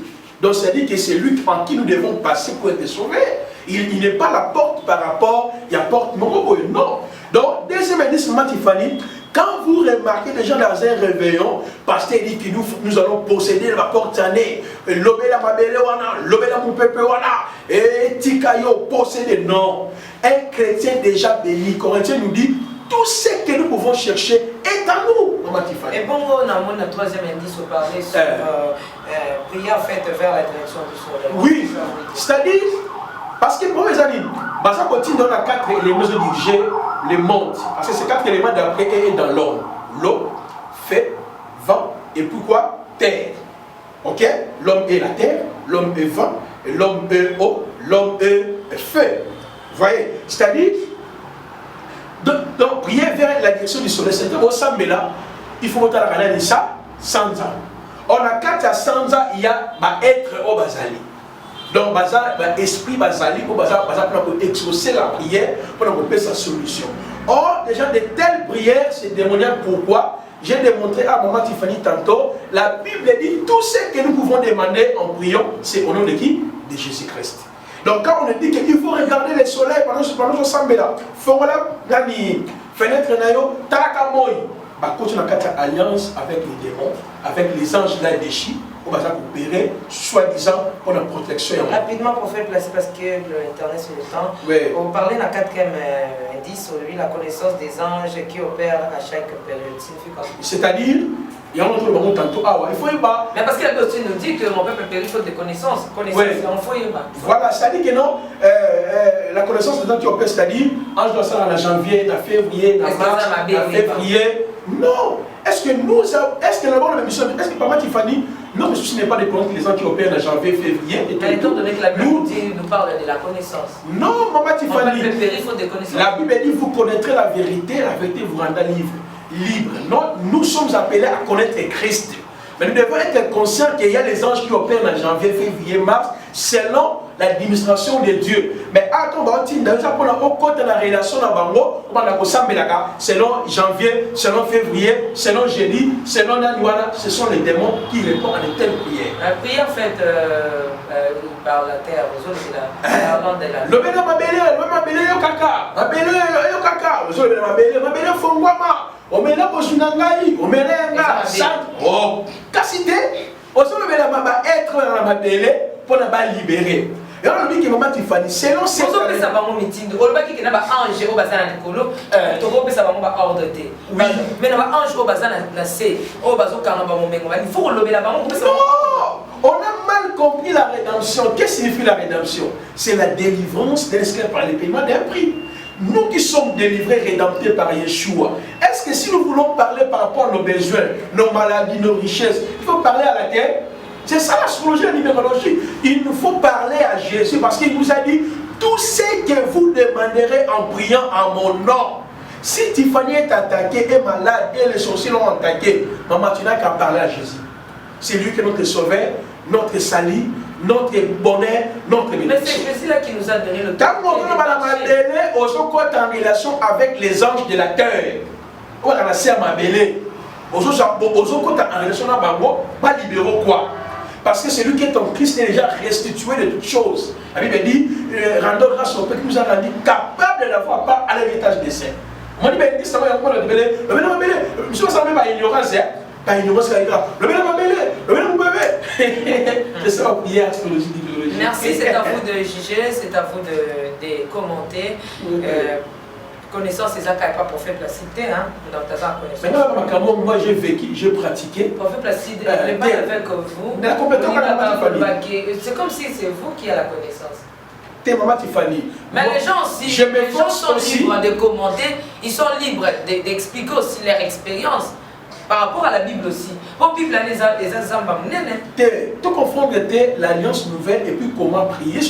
Speaker 1: Donc, ça dit que c'est lui en qui nous devons passer pour être sauvés. Il n'est pas la porte par rapport à la porte. Non. Donc, deuxième indice, Matifani, quand vous remarquez des gens dans un réveillon, pasteur dit que nous allons posséder la porte année, l'obéla mabele wana, l'obéla moupepe wana, et tikayo posséder. Non. Un chrétien déjà béni, Corinthien nous dit, tout ce que nous pouvons chercher est à nous.
Speaker 5: Et bon, on a mon troisième indice au parler sur prière faite vers la direction du soleil.
Speaker 1: Oui, c'est-à-dire, parce que pour les amis, ça continue dans les 4 éléments de diriger le monde. Parce que ces 4 éléments d'après est dans l'homme. L'eau, feu, vent, et pourquoi terre. Ok? L'homme est la terre, l'homme est vent, l'homme est eau, l'homme est feu. Vous voyez? C'est-à-dire, donc prier vers la direction du soleil, c'est au Sambela, il faut monter à la canal de ça, Sanza. On a 4 à Sanza, il y a être au Bazali. Donc, l'esprit Bazali, pour exaucer la prière, pour trouver sa solution. Or, déjà de telles prières, c'est démoniaque. Pourquoi? J'ai démontré à Maman Tiffany tantôt, la Bible dit tout ce que nous pouvons demander en priant, c'est au nom de qui? De Jésus-Christ. Donc, quand on dit qu'il faut regarder le soleil pendant ce sambela, il faut regarder la fenêtre, Tarakamoy, quand on a 4 alliances avec les démons, avec les anges là déchis, on va opérer, soi-disant, pour la protection.
Speaker 5: Rapidement, pour faire placer, parce que l'internet sur le temps,
Speaker 1: oui.
Speaker 5: On parlait dans le 4e indice sur lui, la connaissance des anges qui opèrent à chaque période. Signifie quoi? C'est-à-dire,
Speaker 1: il y a un autre moment tantôt, il faut y avoir.
Speaker 5: Mais parce que la Bible nous dit que mon peuple périt faute de connaissances. Connaissance, il faut y avoir.
Speaker 1: Voilà, c'est-à-dire que non, la connaissance des gens qui opèrent, c'est-à-dire, ange doit ça en janvier, en février, en mars, en février. Non! Est-ce que nous, est-ce que la mission, est-ce que Maman Tiffany, notre souci n'est pas de connaître les gens qui opèrent en janvier, février et tout.
Speaker 5: Mais étant donné que la Bible nous parle de la connaissance.
Speaker 1: Non, Maman Tiffany. La Bible dit vous connaîtrez la vérité vous rendra libre. Non, nous sommes appelés à connaître Christ. Mais nous devons être conscients qu'il y a les anges qui opèrent en janvier, février, mars, selon l'administration de Dieu. Mais attends, la relation selon janvier, selon février, selon jeudi, selon Nanuana, ce sont les démons qui répondent à de telles prières.
Speaker 5: La prière faite par la terre, aux autres, c'est la lande de la.
Speaker 1: Le bénin m'a belé, yo kaka, on met là pour Sunangaï, on met là, oh, cassité, on se met là, être dans la belé pour ne pas libérer. Et on dit que Maman Tiffany, selon ces.
Speaker 5: On peut savoir mon meeting, on va dire qu'il y a un ange au bazar de colo, on peut savoir mon ordre. Mais il y a un ange au bazar de C, au bazar de mon mémo, il faut lever là-bas, on peut savoir.
Speaker 1: Non, on a mal compris la rédemption. Qu'est-ce que signifie la rédemption? C'est la délivrance d'un esclave par le paiement d'un prix. Nous qui sommes délivrés, rédemptés par Yeshua, est-ce que si nous voulons parler par rapport à nos besoins, nos maladies, nos richesses, il faut parler à la terre? C'est ça l'astrologie, la numérologie. Il nous faut parler à Jésus parce qu'il nous a dit tout ce que vous demanderez en priant en mon nom. Si Tiffany est attaquée, est malade, et les sorciers l'ont attaqué, maman, tu n'as qu'à parler à Jésus. C'est lui qui est notre sauveur, notre sali, notre bonheur, notre
Speaker 5: Mais
Speaker 1: bénédiction.
Speaker 5: c'est Jésus là qui nous a donné le
Speaker 1: Quand on est en relation avec les anges de la terre, on a laissé à ma belle. On est en relation avec libéraux quoi? Parce que celui qui est en Christ est déjà restitué de toutes choses. La Bible dit, rendons grâce au Père qui nous a rendu capable d'avoir part à l'héritage des saints. On dit, mais ça va y avoir le bébé. Le bébé, monsieur, ça va pas ignorance, hein? Pas ignorance, c'est grave. Le bébé, le bébé. C'est ça la prière astrologique.
Speaker 5: Merci, c'est à vous de juger, c'est à vous de commenter. Connaissance, c'est ça qui n'est pas prophète Placide, hein, dans ta connaissance.
Speaker 1: Maintenant, moi j'ai vécu, j'ai pratiqué.
Speaker 5: Prophète Placide, il n'est pas avec vous. C'est comme si c'est vous qui avez la connaissance.
Speaker 1: T'es maman Tiffany.
Speaker 5: Mais les gens aussi, les gens sont libres de commenter, ils sont libres d'expliquer aussi leur expérience par rapport à la Bible aussi. Pour Bible, les ensembles,
Speaker 1: tout confondre l'alliance nouvelle et puis comment prier.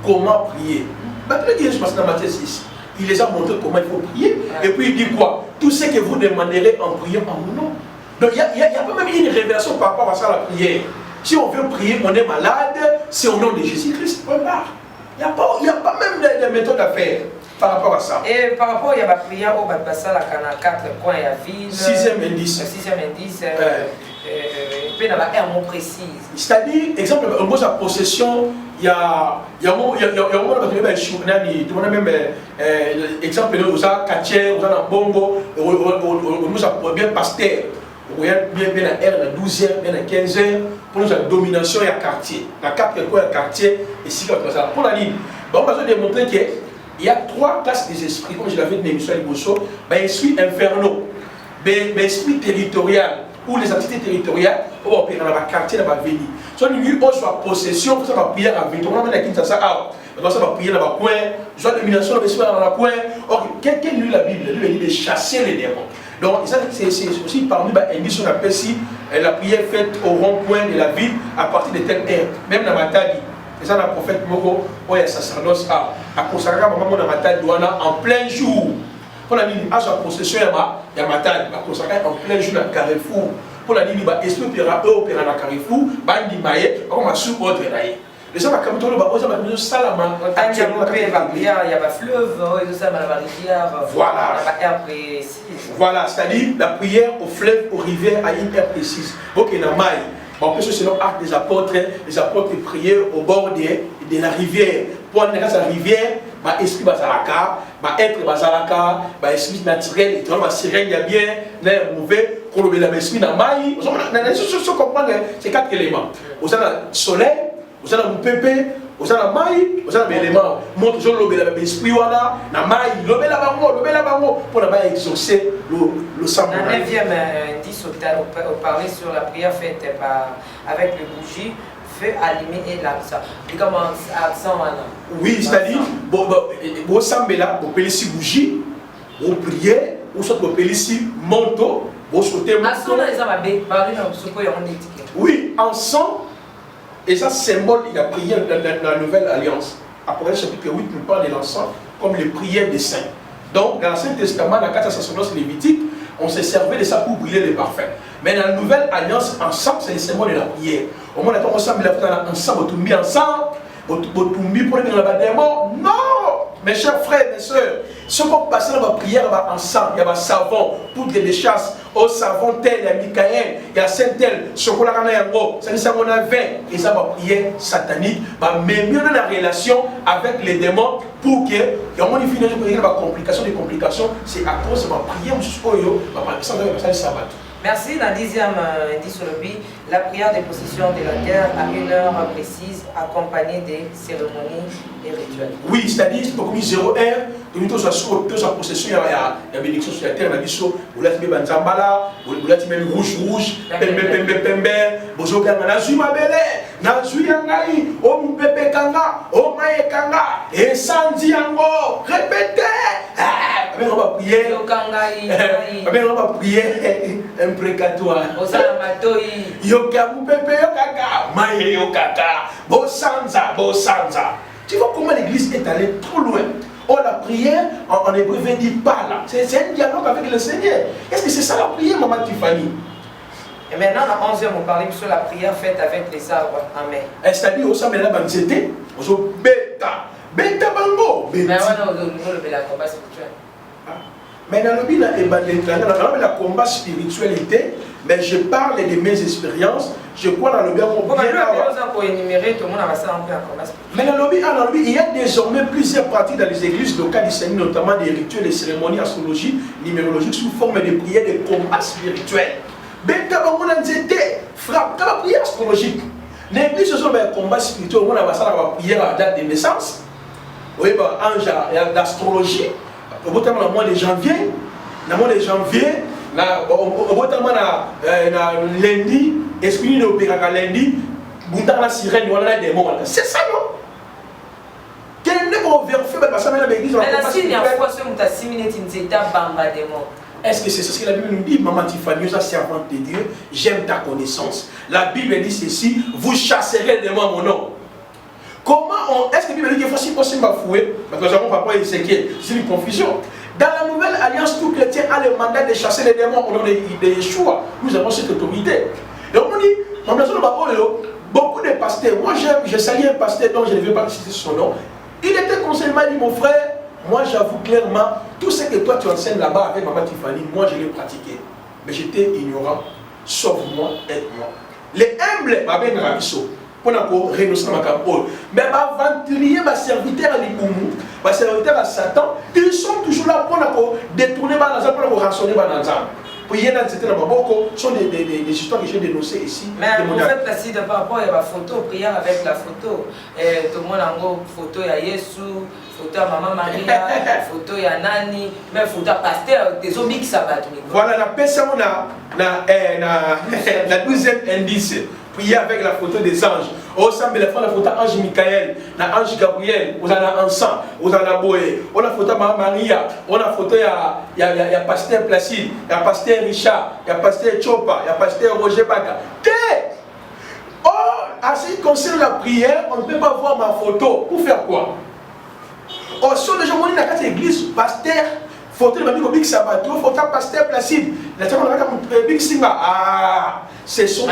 Speaker 1: Comment prier. Dans Matthieu 6. Il les a montré comment il faut prier. Et puis il dit quoi? Tout ce que vous demanderez en priant en mon nom. Donc il y a pas même une révélation par rapport à ça, la prière. Si on veut prier, on est malade, c'est au nom de Jésus-Christ. Il n'y a pas même de méthode à faire par rapport à ça.
Speaker 5: Et par rapport à la prière, on va passer à la 4 coins à ville.
Speaker 1: 6e indice.
Speaker 5: 6e indice. Et puis dans la mot précise.
Speaker 1: C'est-à-dire, exemple, au mot de possession, il y a un mot de même exemple, vous avez quartier, vous avez un bongo, vous avez bien pasteur, vous avez bien la R, la 12e, bien la 15e, pour nous, la domination, il y a quartier. La carte, il y a quartier, et si comme ça. Pour la ligne, on va démontrer qu'il y a 3 classes des esprits, comme je l'avais dit dans l'émission Liboso, esprit infernaux, esprit territorial, ou les entités territoriales, on va opérer dans le quartier, dans la ville. Si on a soit possession, ça va prier à la ville. On va mettre ça on va prier dans le coin, soit domination, dans le coin. Quelle lit la Bible? La Bible dit de chasser les démons. Donc, c'est aussi parmi les indices qu'on appelle ici la prière faite au rond-point de la ville à partir de telle heure. Même dans ma taille, c'est ça, le prophète Mogo, il y a sacerdoce à consacrer dans ma taille en plein jour. Pour la ligne, à sa possession, il y a ma taille, à consacrer en plein jour dans le carrefour. Pour la ligne, esprit opéra dans le carrefour, bandi maye, comme un sous-autre raye. Les gens qui ont besoin de salama,
Speaker 5: il y a un fleuve, il y a la rivière,
Speaker 1: voilà.
Speaker 5: Il y a une heure précise.
Speaker 1: Voilà, c'est-à-dire la prière au fleuve, aux rivières, à une heure précise. Donc, il y a un maille. On peut se acte des apôtres, les apôtres priaient au bord de la rivière. Pour aller dans la rivière, l'esprit bazalaka, être bazalaka, l'esprit naturel, et tout le sirène, il y a bien, l'air mauvais, pour l'esprit dans la maille. Vous comprenez, c'est 4 éléments. Vous avez le soleil, vous avez le pépé, vous avez la maille, vous avez l'élément. Montre l'esprit, la maille, le bango, pour la maille exaucer le sang.
Speaker 5: Dans le 9e indice, on parlait sur la prière faite avec le bougie, feu allumé et l'absent. Et comment accent
Speaker 1: oui, c'est-à-dire, vous semblez là, vous pouvez ici bougie, vous priez, ou soit vous pouvez ici manteau, vous sautez manteau. Oui, ensemble, et ça symbole la prière de la nouvelle alliance. Après chapitre 8, nous parle de l'encens comme les prières des saints. Donc, dans l'Ancien Testament, dans la 4 sacerdoce lévitique, on se servait de ça pour brûler les parfums. Mais dans la nouvelle alliance, ensemble, c'est le symbole de la prière. Au moins, on ensemble, ensemble, tout mis ensemble, tout mis pour les démons. Non! Mes chers frères et mes soeurs, ce qu'on passe dans la prière ensemble, il y a un savon, poudre de chasse, au savon tel, il y a Michael, il y a Saint-Tel, chocolat yango, ça dit ça on a 20, et ça va prière satanique, mais mieux dans la relation avec les démons pour que, et on finit de prier la complication des complications, c'est à cause de ma prière jusqu'au yo, ça va sabbat.
Speaker 5: Merci. Dans le 10e indice sur le pays, la prière des possessions de la terre à une heure précise, accompagnée des cérémonies et rituels.
Speaker 1: Oui, c'est-à-dire, c'est comme 0 heure, nous avons sa possession, il y a bénédiction sur la terre, vous l'avez mis Banzambala, vous l'avez mis rouge, pembe, vous avez Nazui Mabele, Nazui Yangai, O Mpepe Kanga, O Maye Kanga, et Sanzi Yango, répétez! On va prier. On va prier imprécatoire. Yoka Mpepe Yokaka, Maye Yokaka, Bosanza. Tu vois comment l'église est allée trop loin. Oh, la prière, en hébreu, veut dire pas là. C'est un dialogue avec le Seigneur. Est-ce que c'est ça la prière, maman Tiffany?
Speaker 5: Et maintenant, à 11h, on parlait sur la prière faite avec les arbres. Amen.
Speaker 1: C'est-à-dire, au sein de la banzete, on se bêta. Bêta bango.
Speaker 5: Mais voilà, on le combat spirituel.
Speaker 1: Mais dans le combat spiritualité, mais je parle de mes expériences. Je crois dans le bien. Mais dans le lobby, il y a désormais plusieurs pratiques dans les églises locales du Seigneur, notamment des rituels, des cérémonies astrologiques, numérologiques sous forme de prières, de combats spirituels. Bêta bango nanzete, frappe, la prière astrologique. L'église, ce sont des combats spirituels. On a la prière à la date de naissance. Oui, ange d'astrologie. Au bout de mois de janvier, au bout de lundi, esprit de l'opéra lundi, la sirène, voilà des mots. C'est ça, non? Quel est mon verfeu? Parce que
Speaker 5: la dernière fois, tu as 6 minutes, tu as bamba des mots.
Speaker 1: Est-ce que c'est ce que la Bible nous dit? Maman Tiffany, servante de Dieu, j'aime ta connaissance. La Bible dit ceci, vous chasserez de moi mon nom. Comment est-ce que la Bible dit qu'il faut si possible bafouer? Parce que nous avons papa Ézéchiel, c'est une confusion. Dans la nouvelle alliance, tout chrétien a le mandat de chasser les démons au nom de Yeshua. Nous avons cette autorité. Donc on dit, beaucoup de pasteurs, moi je salue un pasteur dont je ne vais pas citer son nom. Il était conseillé, il dit mon frère, moi j'avoue clairement, tout ce que toi tu enseignes là-bas avec Maman Tiffany, moi je l'ai pratiqué. Mais j'étais ignorant. Sauve-moi, aide-moi. Les humbles, ma belle Rabiso. Pour renoncer à ma campagne. Mais ma venturier, ma serviteur à l'Iboumou, ma serviteur à Satan, ils sont toujours là pour détourner ma nazaire, pour rançonner ma nazaire. Pour y aller dans cette naboko, ce sont des histoires que j'ai dénoncées ici.
Speaker 5: Mais vous faites placide par rapport à la photo, prière avec la photo. Tout le monde a une photo, il y a Yesu, photo à Maman Maria, photo il y a Nani, même photo à pasteur, des hommes qui s'abattent.
Speaker 1: Voilà, la personne la 12e indice. Prier avec la photo des anges. Au sein de la photo ange Michael, l'ange Gabriel, on a ensemble, on a Boé, on a photo Maman Maria, on a photo il y a pasteur Placide, il y a pasteur Richard, il y a pasteur Chopa, il y a pasteur Roger Baka. Oh, en ce qui concerne la prière, on ne peut pas voir ma photo. Pour faire quoi? Au sein de Jean-Moni, dans cette église, pasteur, photo de Mamie Big Sabato, photo pasteur Placide. La Big Simba. Ah, ce sont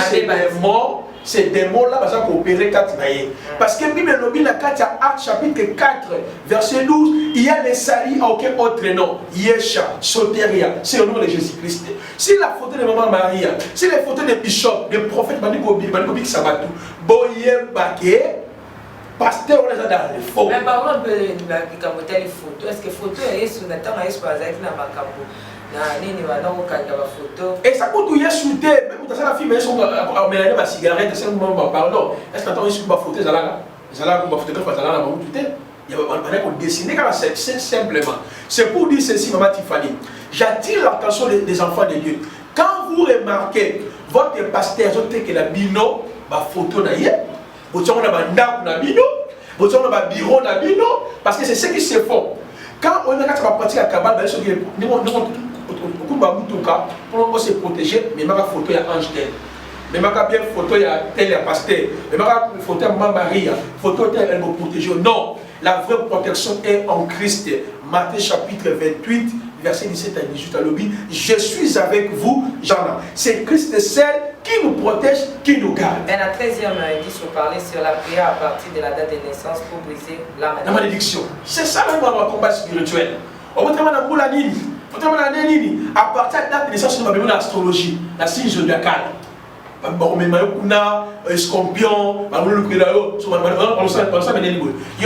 Speaker 1: ces démons-là, parce qu'on peut opérer 4 naïs. Parce que Bible Lobby, la 4, Actes chapitre 4, verset 12, il y a les salis à aucun autre nom. Yesha, Soteria, c'est le nom de Jésus-Christ. Si la photo de Maman Maria, si les photos des bishops, des prophètes, Mamie Big Sabato, Boye Baké, pasteur, on est dans les faux.
Speaker 5: Mais par contre, les photos, est-ce que photo est sur le temps, est-ce que
Speaker 1: et ça coûte où il y a shooté, même quand la fille met son mélanger ma cigarette, c'est un moment pardon. Est-ce que tu as une photo de la il y a un dessiner c'est simplement. C'est pour dire ceci, Maman Tiffany. J'attire l'attention des enfants de Dieu. Quand vous remarquez votre pasteur, que la bino, ma photo d'ailleurs, vous avez un bino, vous avez un bureau, parce que c'est ce qui se font. Quand on a pratiqué la cabane, pour se protéger, mais ma photo il y a ange tel. Mais ma bien photo il y a tel pasteur. Mais ma photo Maman Maria, photo tel elle me protège. Non, la vraie protection est en Christ. Matthieu chapitre 28, verset 17 à 18 à l'objet. Je suis avec vous, Jean. C'est Christ seul qui nous protège, qui nous garde.
Speaker 5: Mais la 13e indice, vous parlez sur la prière à partir de la date de naissance pour briser la malédiction.
Speaker 1: La malédiction. C'est ça même dans le combat spirituel. On va travailler dans la ligne. À partir de la date de naissance, on va faire l'astrologie, la signe zodiacale. Escorpion, il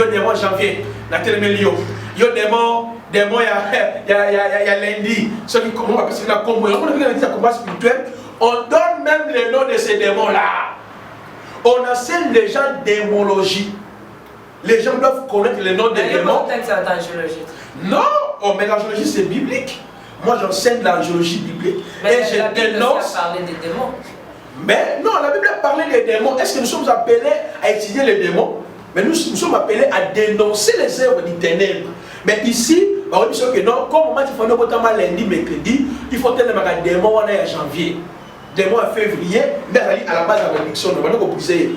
Speaker 1: y a des mois janvier, il y a des mois, il y a lundi, ceux qui commencent à combat spirituel, on donne même le nom de ces démons-là. On enseigne les gens démonologie. Les gens doivent connaître le nom des démons. Non, mais l'angéologie c'est biblique. Moi j'enseigne l'angéologie biblique.
Speaker 5: Mais et la Bible a parlé des démons.
Speaker 1: Mais non, la Bible a parlé des démons. Est-ce que nous sommes appelés à étudier les démons? Mais nous sommes appelés à dénoncer les œuvres des ténèbres. Mais ici, on dit que non, comme il faut notamment lundi, mercredi, il faut tenir les démons en janvier. Démons en février, mais à la base de la malédiction, on va briser,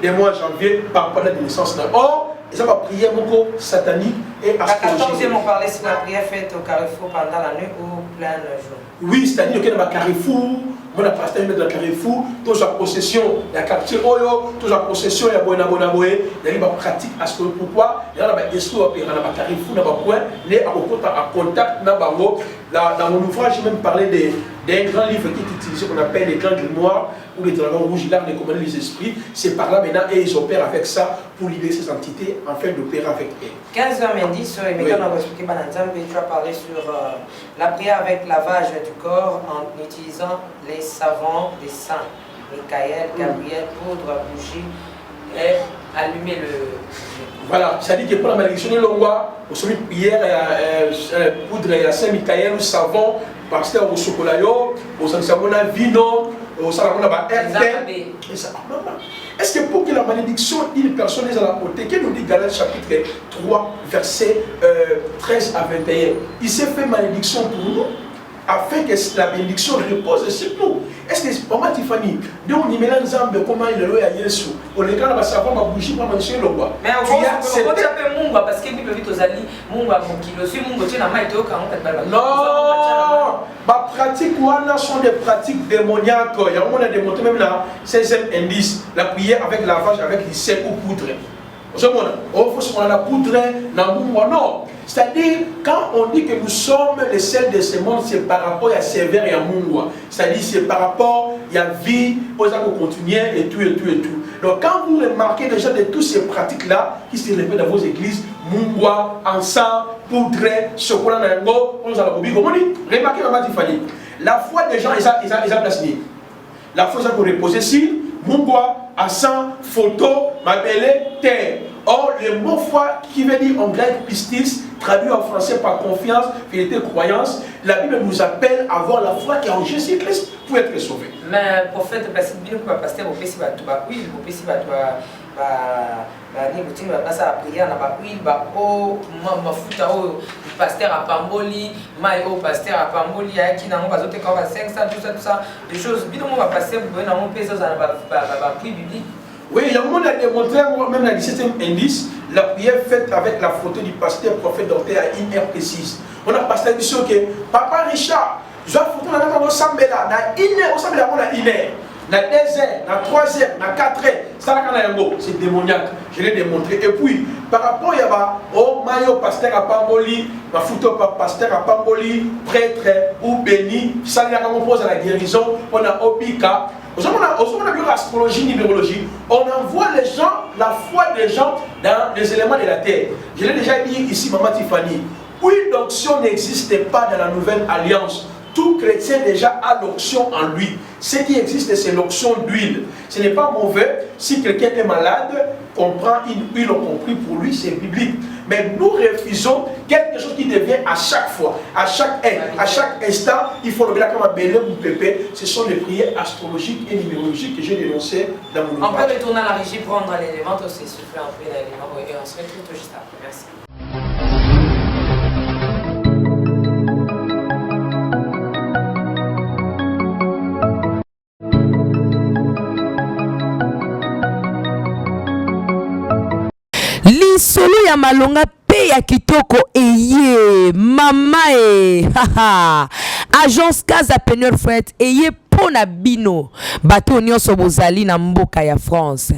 Speaker 1: des mois en janvier par rapport à la naissance. Or, ça va prier beaucoup satanique et
Speaker 5: La
Speaker 1: astrologique.
Speaker 5: 14e, on parlait sur la prière faite au carrefour pendant la nuit ou plein jour.
Speaker 1: Oui, c'est-à-dire qu'il y a un carrefour, on a pasteur dans le carrefour, tous en possession, il y a quartier Oyo, tous en possession, il y a Boena Bonaboé, il y a une pratique astrologique. Pourquoi? Il y a un carrefour, il y a un carrefour, il y a un point, il y a un contact, dans mon ouvrage, j'ai même parlé d'un grand livre qui est utilisé, qu'on appelle les grands grimoires, ou les dragons rouges, l'art de commander les esprits. C'est par là maintenant, et ils opèrent avec ça pour libérer ces entités, afin d'opérer avec elles.
Speaker 5: 15 indices, et maintenant on va expliquer tu as parlé sur la prière avec lavage du corps en utilisant les savants des saints, Michael, Gabriel, poudre, bougie, et allumer le...
Speaker 1: Voilà, c'est-à-dire que pour la malédiction de l'Ongwa, au sommet de prière, poudre et Saint Michael, ou savon, pasteur au chocolat, au Sansamona vino, au Salamona RT. Est-ce que pour que la malédiction d'une personne est à la portée, qu'elle nous dit Galates chapitre 3, verset 13 à 21, il s'est fait malédiction pour nous, afin que la bénédiction repose sur nous. Est-ce que, maman Tiffany, de on y met l'ensemble comment il est à Yesu, on est quand on va savoir ma bougie pour manger le bois.
Speaker 5: Mais on va Mungu parce que Bible vite aux alliés, Mungu a mon kilo, si Mungu tient la main et tout, quand on
Speaker 1: non, ma pratique, sont des pratiques démoniaques. Il y a un moment démontré même là, 16e indice, la prière avec lavage, avec les sel ou poudre. On faut se la poudre, non. C'est-à-dire, quand on dit que nous sommes les sels de ce monde, c'est par rapport à sévère et à Mungwa. C'est-à-dire, c'est par rapport à la vie, aux actes continuels et tout. Donc, quand vous remarquez déjà de toutes ces pratiques-là qui se répètent dans vos églises, Mungwa, encens, poudre, chocolat, nango, on a remarquez, maman Tiffany, la foi des gens, ils ont placé. La foi, ça peut reposer si Mungwa, encens, photo, mabelle, terre. Or, le mot foi qui veut dire en grec pistis, traduit en français par confiance, fidélité, croyance, la Bible nous appelle à avoir la foi qui est en Jésus-Christ pour être sauvé.
Speaker 5: Mais prophète, parce que bien que pasteur au PC va tout oui, au PC va ni boutique va passer à prière na ba oui ba o mafuta o pasteur à Pamboli, mai o pasteur à Pamboli ya qui na ngo bazote ka ba 500 tout ça des choses bien on va passer pour na mon PC za ba prix biblique.
Speaker 1: Oui, il y a un moment a démontré, même dans le 17e indice, la prière faite avec la photo du pasteur prophète docteur à une heure précise. On a pasteur dit que Papa Richard, je vais photo dans la ensemble là, dans une heure, ensemble là, on a une heure. Dans 2 heures, dans 3 heures, dans 4 heures, c'est démoniaque. Je l'ai démontré. Et puis, par rapport à oh, maillot pasteur à Pamboli, ma photo pasteur à Pamboli, prêtre ou béni, ça on pose à la guérison, on a Obika. On a astrologie, numérologie, on envoie les gens, la foi des gens dans les éléments de la terre. Je l'ai déjà dit ici, Maman Tiffany. Oui, l'onction n'existe pas dans la nouvelle alliance. Tout chrétien déjà a l'onction en lui. Ce qui existe, c'est l'onction d'huile. Ce n'est pas mauvais. Si quelqu'un est malade, on prend une huile, on compris pour lui, c'est biblique. Mais nous refusons quelque chose qui devient à chaque fois, à chaque heure, à chaque instant, il faut le dire comme un bélé ou pépé. Ce sont les prières astrologiques et numérologiques que j'ai dénoncées dans mon ouvrage.
Speaker 5: On peut retourner à la régie, prendre l'élément aussi, souffler un peu l'élément et on se retrouve juste après. Merci.
Speaker 4: Lisolo ya malonga pe ya kitoko eye mama haha agence Casa Peneur Fret eye pona bino bato nyonso bozali na mboka ya France,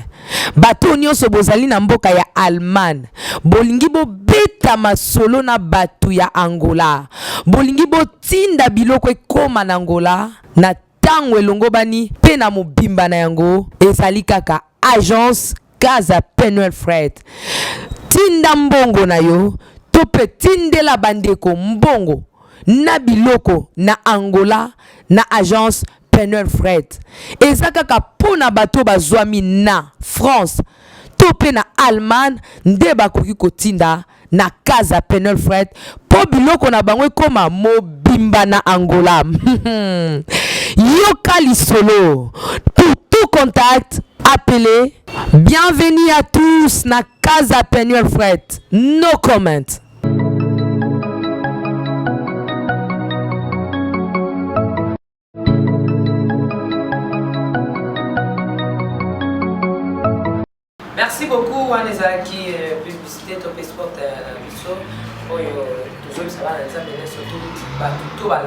Speaker 4: bato nyonso bozali na mboka ya Allemagne, bolingi bobeta masolo na bato ya Angola, bolingi botinda biloko ekoma na Angola na tango elongo bani pe na mobimba na yango ezali kaka agence Casa Peneur Fret. Tinda mbongo na yo, tope tindela bandeko mbongo na biloko na Angola na agence Peneur Fret. Eza kaka pona bato bazwami na France, tope na Allemagne nde bakoki kotinda na Casa Peneur Fret po biloko na bango ekoma mobimba na Angola. Yoka lisolo, tout contact, appelez. Bienvenue à tous na Casa Peneur Fret. No comment.
Speaker 5: Merci beaucoup, Wanezaki, publicité, top sport, biso. Toujours, ça va, surtout, tout va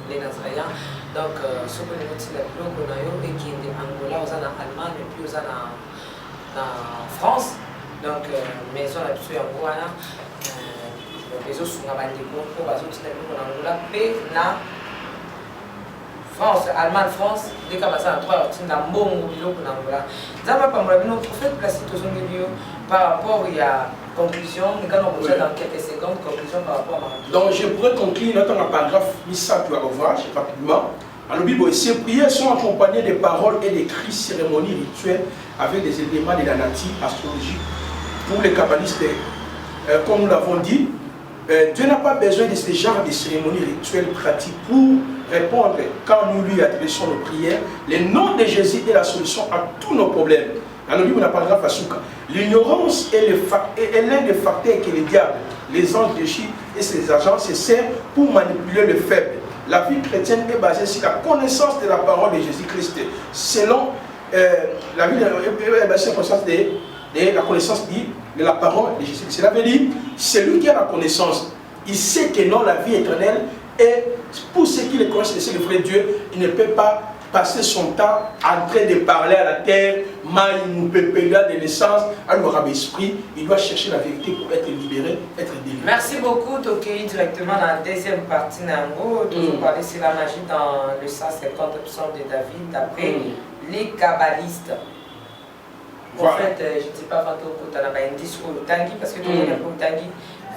Speaker 5: les Nazariens. Donc, ce que nous avons dit, et qui est en Angola, aux en Allemagne, et puis aux en France. Donc, maison la plus en Angola, les autres sont en Angola, pour les autres, en Angola, et na France, Allemagne, France, dès qu'on va ça, en 3 heures, dans bon mobile en Angola. Zama Pamrabino, pour faire placer tous les milieux par rapport à conclusion, nous allons revenir dans quelques secondes, conclusion par rapport à ma.
Speaker 1: Donc, je pourrais conclure notre paragraphe Missa à ouvrage rapidement. Alors, Bible, ces prières sont accompagnées de paroles et des cris, cérémonies rituelles avec des éléments de la nature astrologique. Pour les kabbalistes, comme nous l'avons dit, Dieu n'a pas besoin de ce genre de cérémonies rituelles pratiques pour répondre quand nous lui adressons nos prières. Le nom de Jésus est la solution à tous nos problèmes. Dans le livre de la paragraphe Asuka, l'ignorance est l'un des facteurs que les diables, les anges déchus et ses agents se servent pour manipuler le faible. La vie chrétienne est basée sur la connaissance de la parole de Jésus-Christ. Selon la vie est basée sur la connaissance de la parole de Jésus-Christ. Cela veut dire, celui qui a la connaissance, il sait que non, la vie éternelle, et pour ceux qui le connaissent, c'est le vrai Dieu, il ne peut pas passer son temps en train de parler à la terre, de naissance, à l'orabe esprit. Il doit chercher la vérité pour être libéré, être délivré.
Speaker 5: Merci beaucoup, Tokei. Directement dans la deuxième partie, Nango, toujours parler sur la magie dans le 150 psaume de David, d'après les kabbalistes. En fait, je ne sais pas quand tu as un indice au Tangi, parce que tu as un Tangi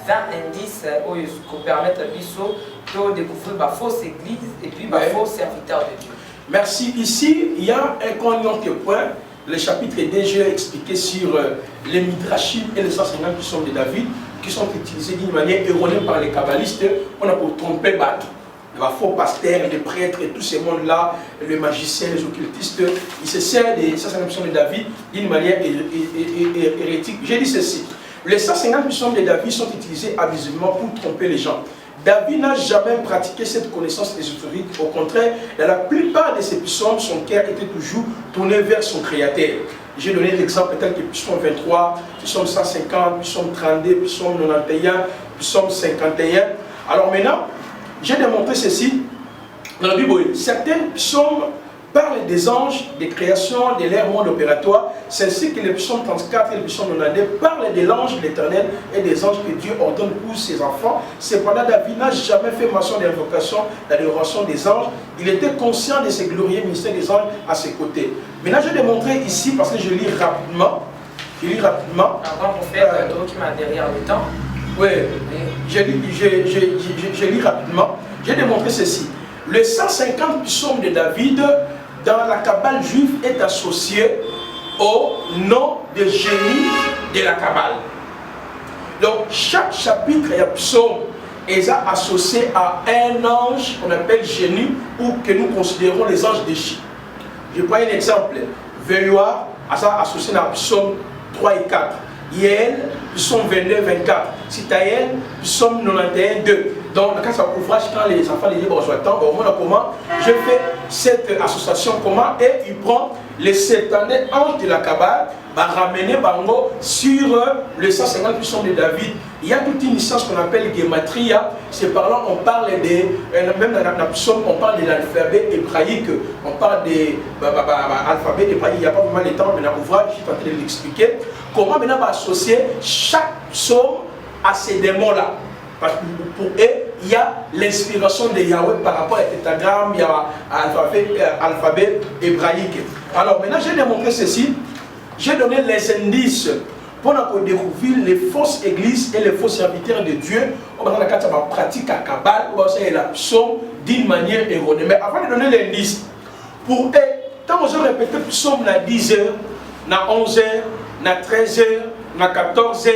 Speaker 5: 20 indices qui permettent à Bisso de découvrir la fausse église et puis la fausse serviteur de Dieu.
Speaker 1: Merci. Ici, il y a un connoté point. Le chapitre 2, j'ai expliqué sur les midrashim et les 150 psaumes de David qui sont utilisés d'une manière erronée par les kabbalistes. On a pour tromper Batou. Les faux pasteurs, les prêtres et tout ce monde-là, les magiciens, les occultistes, ils se servent des 150 psaumes de David d'une manière hérétique. J'ai dit ceci. Les 150 psaumes de David sont utilisés abusivement pour tromper les gens. David n'a jamais pratiqué cette connaissance ésotérique. Au contraire, dans la plupart de ses psaumes, son cœur était toujours tourné vers son Créateur. J'ai donné l'exemple tel que psaume 23, psaume 150, psaume 32, psaume 91, psaume 51. Alors maintenant, j'ai démontré ceci dans la Bible. Certains psaumes parlent des anges, des créations, de leur monde opératoire. C'est ainsi que les psaumes 34 et les psaumes 92 parlent de l'ange de l'Éternel et des anges que Dieu ordonne pour ses enfants. Cependant, David n'a jamais fait mention d'invocation, d'adoration des anges. Il était conscient de ce glorieux ministère des anges à ses côtés. Maintenant, je vais démontrer ici, parce que je lis rapidement.
Speaker 5: Avant qu'on fait un truc qui m'a derrière le temps.
Speaker 1: Oui, je lis rapidement. J'ai démontré ceci. Le 150 psaume de David dans la Kabbale juive est associé au nom de génie de la Kabbale. Donc chaque chapitre et psaume est associé à un ange qu'on appelle génie ou que nous considérons les anges déchus. Je prends un exemple. Veilloir associé à psaume 3 et 4. Yel, psaume 22, 24. Citaël, psaume 91, 2. Donc, quand ça ouvrage, quand les enfants les libres reçoivent temps, on voit comment je fais cette association, comment, et il prend les 7 années anges de la Kabbale, va ramener Bango sur le 150 psaume de David. Il y a toute une licence qu'on appelle Gematria. C'est par là on parle de, même dans la psaume, on parle de l'alphabet hébraïque, on parle de l'alphabet hébraïque. Il n'y a pas vraiment le temps, mais dans l'ouvrage, je suis en train de l'expliquer. Comment maintenant on va associer chaque psaume à ces démons-là. Parce que pour eux, il y a l'inspiration de Yahweh par rapport à tétagramme, il y a l'alphabet hébraïque. Alors maintenant, j'ai démontré ceci. J'ai donné les indices pour découvrir les fausses églises et les faux serviteurs de Dieu. On va pratiquer la Kabbale, on va essayer la psaume d'une manière erronée. Mais avant de donner l'indice, pour eux, quand on répète le psaume à 10 heures, à 11 heures, à 13 heures, à 14 heures,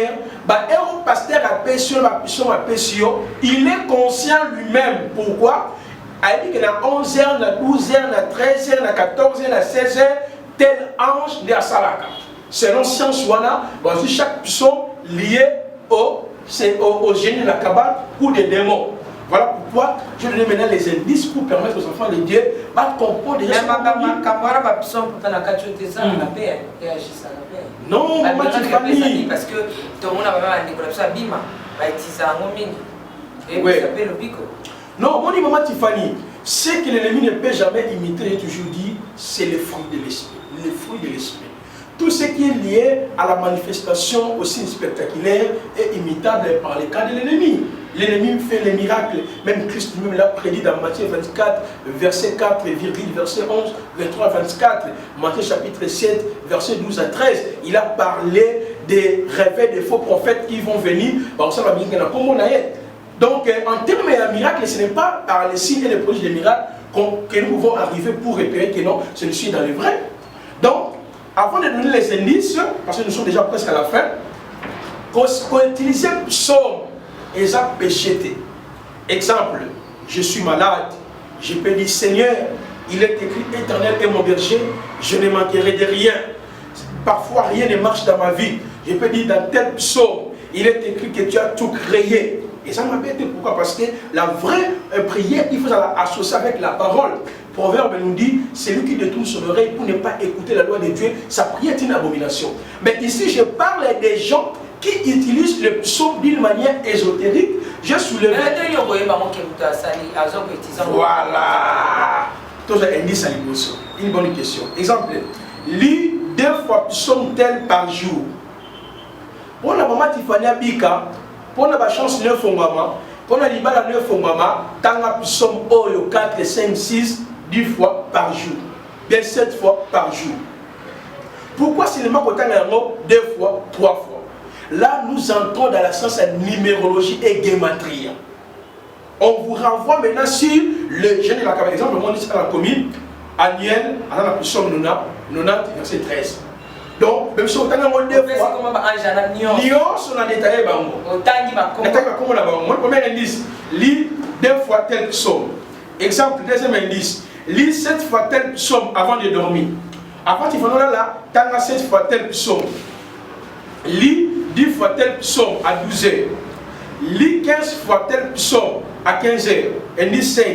Speaker 1: un pasteur il est conscient lui-même. Pourquoi? Il dit que dans 11 heures, dans 12 heures, dans 13 heures, dans 14 heures, dans 16 heures, tel ange de Salaka. Selon science wana, chaque psaume lié au génie de la Kabbale ou des démons. Voilà pourquoi je donne maintenant les indices pour permettre aux enfants de Dieu de comprendre déjà ce qu'on dit. Non,
Speaker 5: parce que tout le monde a bima,
Speaker 1: non, mon dit maman Tiffany, ce que l'ennemi ne peut jamais imiter, j'ai toujours dit, c'est le fruit de l'esprit. Le fruit de l'esprit. Tout ce qui est lié à la manifestation aussi spectaculaire est imitable par les cas de l'ennemi. L'ennemi fait les miracles. Même Christ lui-même l'a prédit dans Matthieu 24, verset 4, verset 11, 23, 24. Matthieu chapitre 7, verset 12 à 13. Il a parlé des réveils des faux prophètes qui vont venir. Donc, en termes de miracles, ce n'est pas par les signes et les prodiges des miracles que nous pouvons arriver pour repérer que non, celui-ci est dans le vrai. Donc, avant de donner les indices, parce que nous sommes déjà presque à la fin, qu'on utilise un psaume et ça péché. Exemple, je suis malade, je peux dire Seigneur, il est écrit éternel est mon berger, je ne manquerai de rien. Parfois rien ne marche dans ma vie. Je peux dire dans tel psaume, il est écrit que tu as tout créé. Et ça m'a été pourquoi? Parce que la vraie prière, il faut l'associer avec la parole. Proverbe nous dit, celui qui détourne son oreille pour ne pas écouter la loi de Dieu, sa prière est une abomination. Mais ici, je parle des gens qui utilisent le psaume d'une manière ésotérique. J'ai soulevé... Voilà. Tout ça indice à l'émotion. Une bonne question. Exemple, lis 2 fois psaume tel par jour. Pour la maman Tiffany Abika, pour la chance 9 fongama, pour la libala 9 fongama, tanga psaume oyo 4, 5, 6, 10 fois par jour. Bien 7 fois par jour. Pourquoi seulement qu'on tanga 2 fois, 3 fois? Là, nous entrons dans la science de numérologie et gématrie. On vous renvoie maintenant sur le jeune de la Kabbale. Exemple, moi, je suis à la commune, annuel, à la psaume 90, verset 13. Donc, même si on a 2 fois, on a détaillé. Premier indice, lis 2 fois tel psaume. Exemple, deuxième indice, lis 7 fois tel psaume avant de dormir. Après, tu vas là, tu as 7 fois tel psaume. Lis 10 fois tel psaume à 12 heures. Lis 15 fois tel psaume à 15 heures. Indice 5.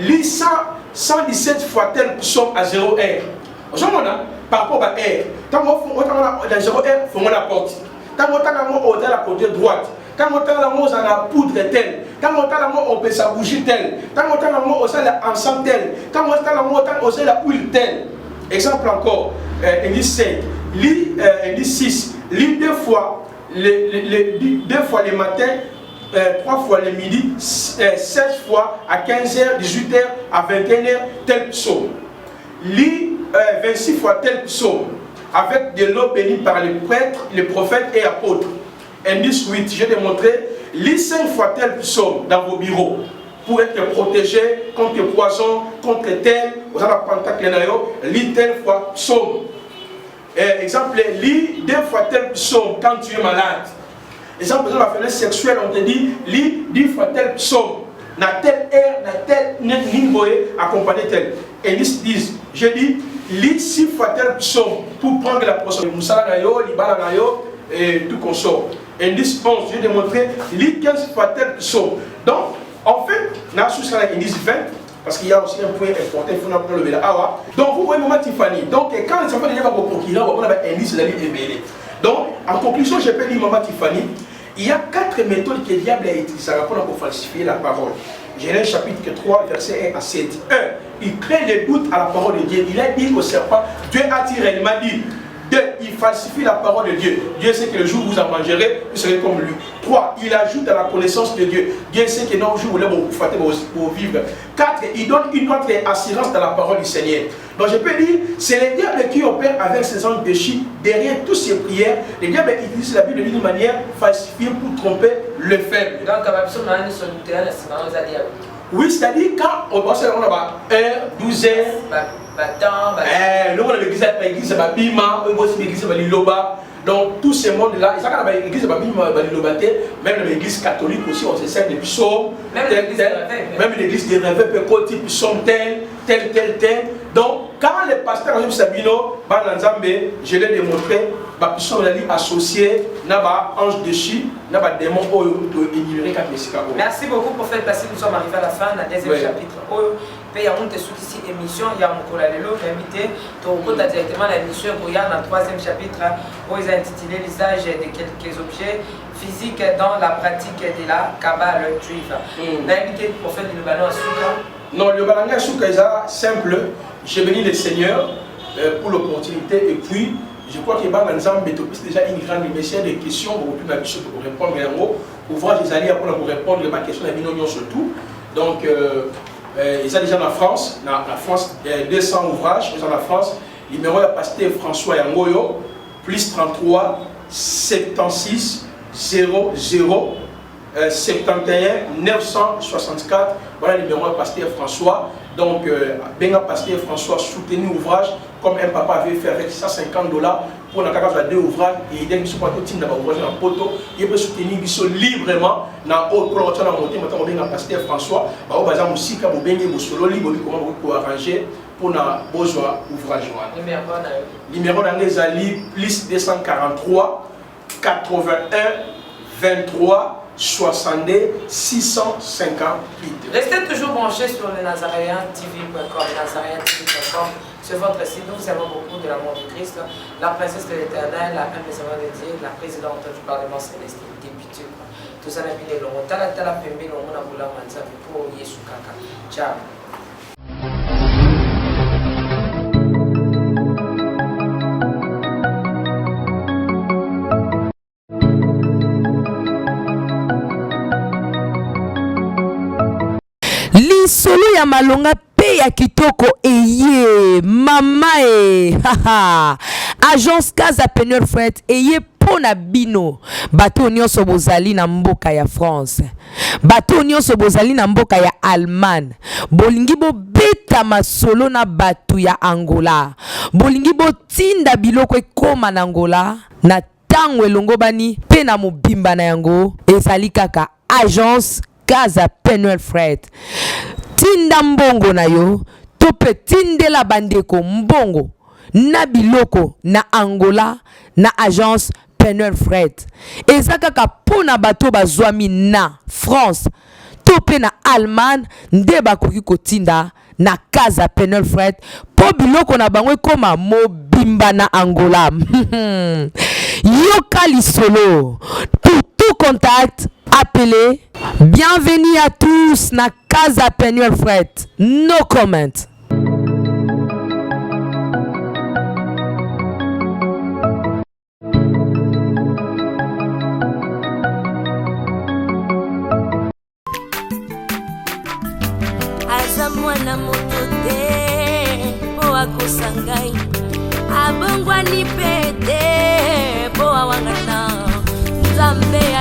Speaker 1: Lis 117 fois tel psaume à 0 heure. Par rapport à R, quand on est dans 0 heure, il faut la porte. Quand on est dans la côté droite, quand on est dans la poudre telle, quand on est dans la bougie telle, quand on est dans l'encens tel, quand on est dans la huile telle. Exemple encore, indice 5, lis indice 6, lis 2 fois le matin, 3 fois le midi, 16 fois à 15h, 18h, à 21h, tel psaume. Lis 26 fois tel psaume, avec de l'eau bénie par les prêtres, les prophètes et apôtres. Indice 8, j'ai démontré, lis 5 fois tel psaume dans vos bureaux, pour être protégé contre le poison, contre tel, vous avez lis telle fois psaume. Exemple, lis 2 fois tel psaume quand tu es malade. Exemple, dans la faiblesse sexuelle, on te dit, lis 10 fois tel psaume. Na tel air, na tel nimboé, accompagné tel. Indice 10, je dis, lis 6 fois tel psaume pour prendre la potion. Moussala nayo, libala nayo, et tout consort. Indice 11, j'ai démontré, lis 15 fois tel psaume. Donc, en fait, na sous indice 20, parce qu'il y a aussi un point important, il faut nous lever là. Donc, vous voyez, maman Tiffany. Donc, quand les enfants viennent pour procureur, on a un indice de la vie émêlée. Donc, en conclusion, je peux dire, maman Tiffany, il y a 4 méthodes que le diable a utilisées pour falsifier la parole. Genèse chapitre 3, verset 1 à 7. 1. Il crée des doutes à la parole de Dieu. Il a dit au serpent, Dieu a-t-il réellement dit? 2. Il falsifie la parole de Dieu. Dieu sait que le jour où vous en mangerez, vous serez comme lui. 3. Il ajoute à la connaissance de Dieu. Dieu sait que non, le jour où vous pour vivre. 4. Il donne une autre assurance dans la parole du Seigneur. Donc je peux dire, c'est le diable qui opère avec ses anges péchés. Derrière toutes ces prières, le diable utilise la Bible d'une manière falsifiée pour tromper le faible. Oui, c'est-à-dire quand on passe on a 1, 12 heures, nous on a l'église donc tous ces mondes-là, ils ont l'église même l'église catholique aussi, on se sert des psaumes, même l'église des rêves, petit psaume tel. Donc, quand les pasteurs ont Sabino, je l'ai démontré, puissance associée na ba ange déchu na ba démon énuméré comme Mexica.
Speaker 5: Merci beaucoup pour faire passer. Nous sommes arrivés à la fin du deuxième chapitre. Il y a une émission, il y a mon collègue invité. Donc, directement l'émission, il y a le troisième chapitre où ils ont intitulé l'usage de quelques objets physiques dans la pratique de la Kabbale juive. On a invité le prophète de Libanon à Souka.
Speaker 1: Non, le Libanon à Souka est simple. J'ai béni le Seigneur pour l'opportunité et puis je crois que c'est déjà une grande émission de questions pour répondre à un ouvrage des alliés pour répondre à ma question à surtout. Donc, ils sont déjà en France. La France, 200 ouvrages. Ils sont en France. Le numéro est pasteur François Yangoyo, plus 33 76 00 71 964. Voilà le numéro est pasteur François. Donc, bien pasteur François soutenu l'ouvrage comme un papa avait fait avec $150 pour la carrière de 2 ouvrages et il a pas tout dans l'ouvrage en poteau. Il peut soutenir librement dans haute pour la montée maintenant bien pasteur François. Bah au bazar aussi quand vous bien vous solo libre comment vous arranger pour na besoin ouvrage. Numéro d'anglais Ali plus 243 81 23 62 658.
Speaker 5: Restez toujours branchés sur le Nazaréen-TV.com, Nazaréen-TV.com. Sur votre site, nous avons beaucoup de l'amour de Christ, la princesse de l'éternel, la reine des amours de Dieu, la présidente du Parlement céleste, député. Tout ça n'a pas de long. Tala pembe no mona bula manza pour Yesu kaka. Ciao.
Speaker 4: Lisolo ya malonga pe ya kitoko eye mama haha agence Casa Peneur Fred eye pona bino bato nyonso bozali na mboka ya France, bato nyonso bozali na mboka ya Allemagne, bolingi bobeta masolo na bato ya Angola, bolingi botinda biloko ekoma na Angola na tango elongo bani pe na mobimba na yango ezali kaka agence Casa Peneur Fred. Tinda mbongo na yo tope tindela bandeko mbongo na biloko na Angola na agence Peneur Fred. Eza kaka pona bato bazwami na France tope na Allemagne nde bakoki kotinda na Casa Peneur Fred po biloko na bango ekoma mobimba na Angola. Yoka lisolo. Pour tout contact, appelez. Bienvenue à tous na Casa Peneur Fred. No comment.
Speaker 3: Aza mwana moto te po akosangai abongwani pete po awangana Nzambe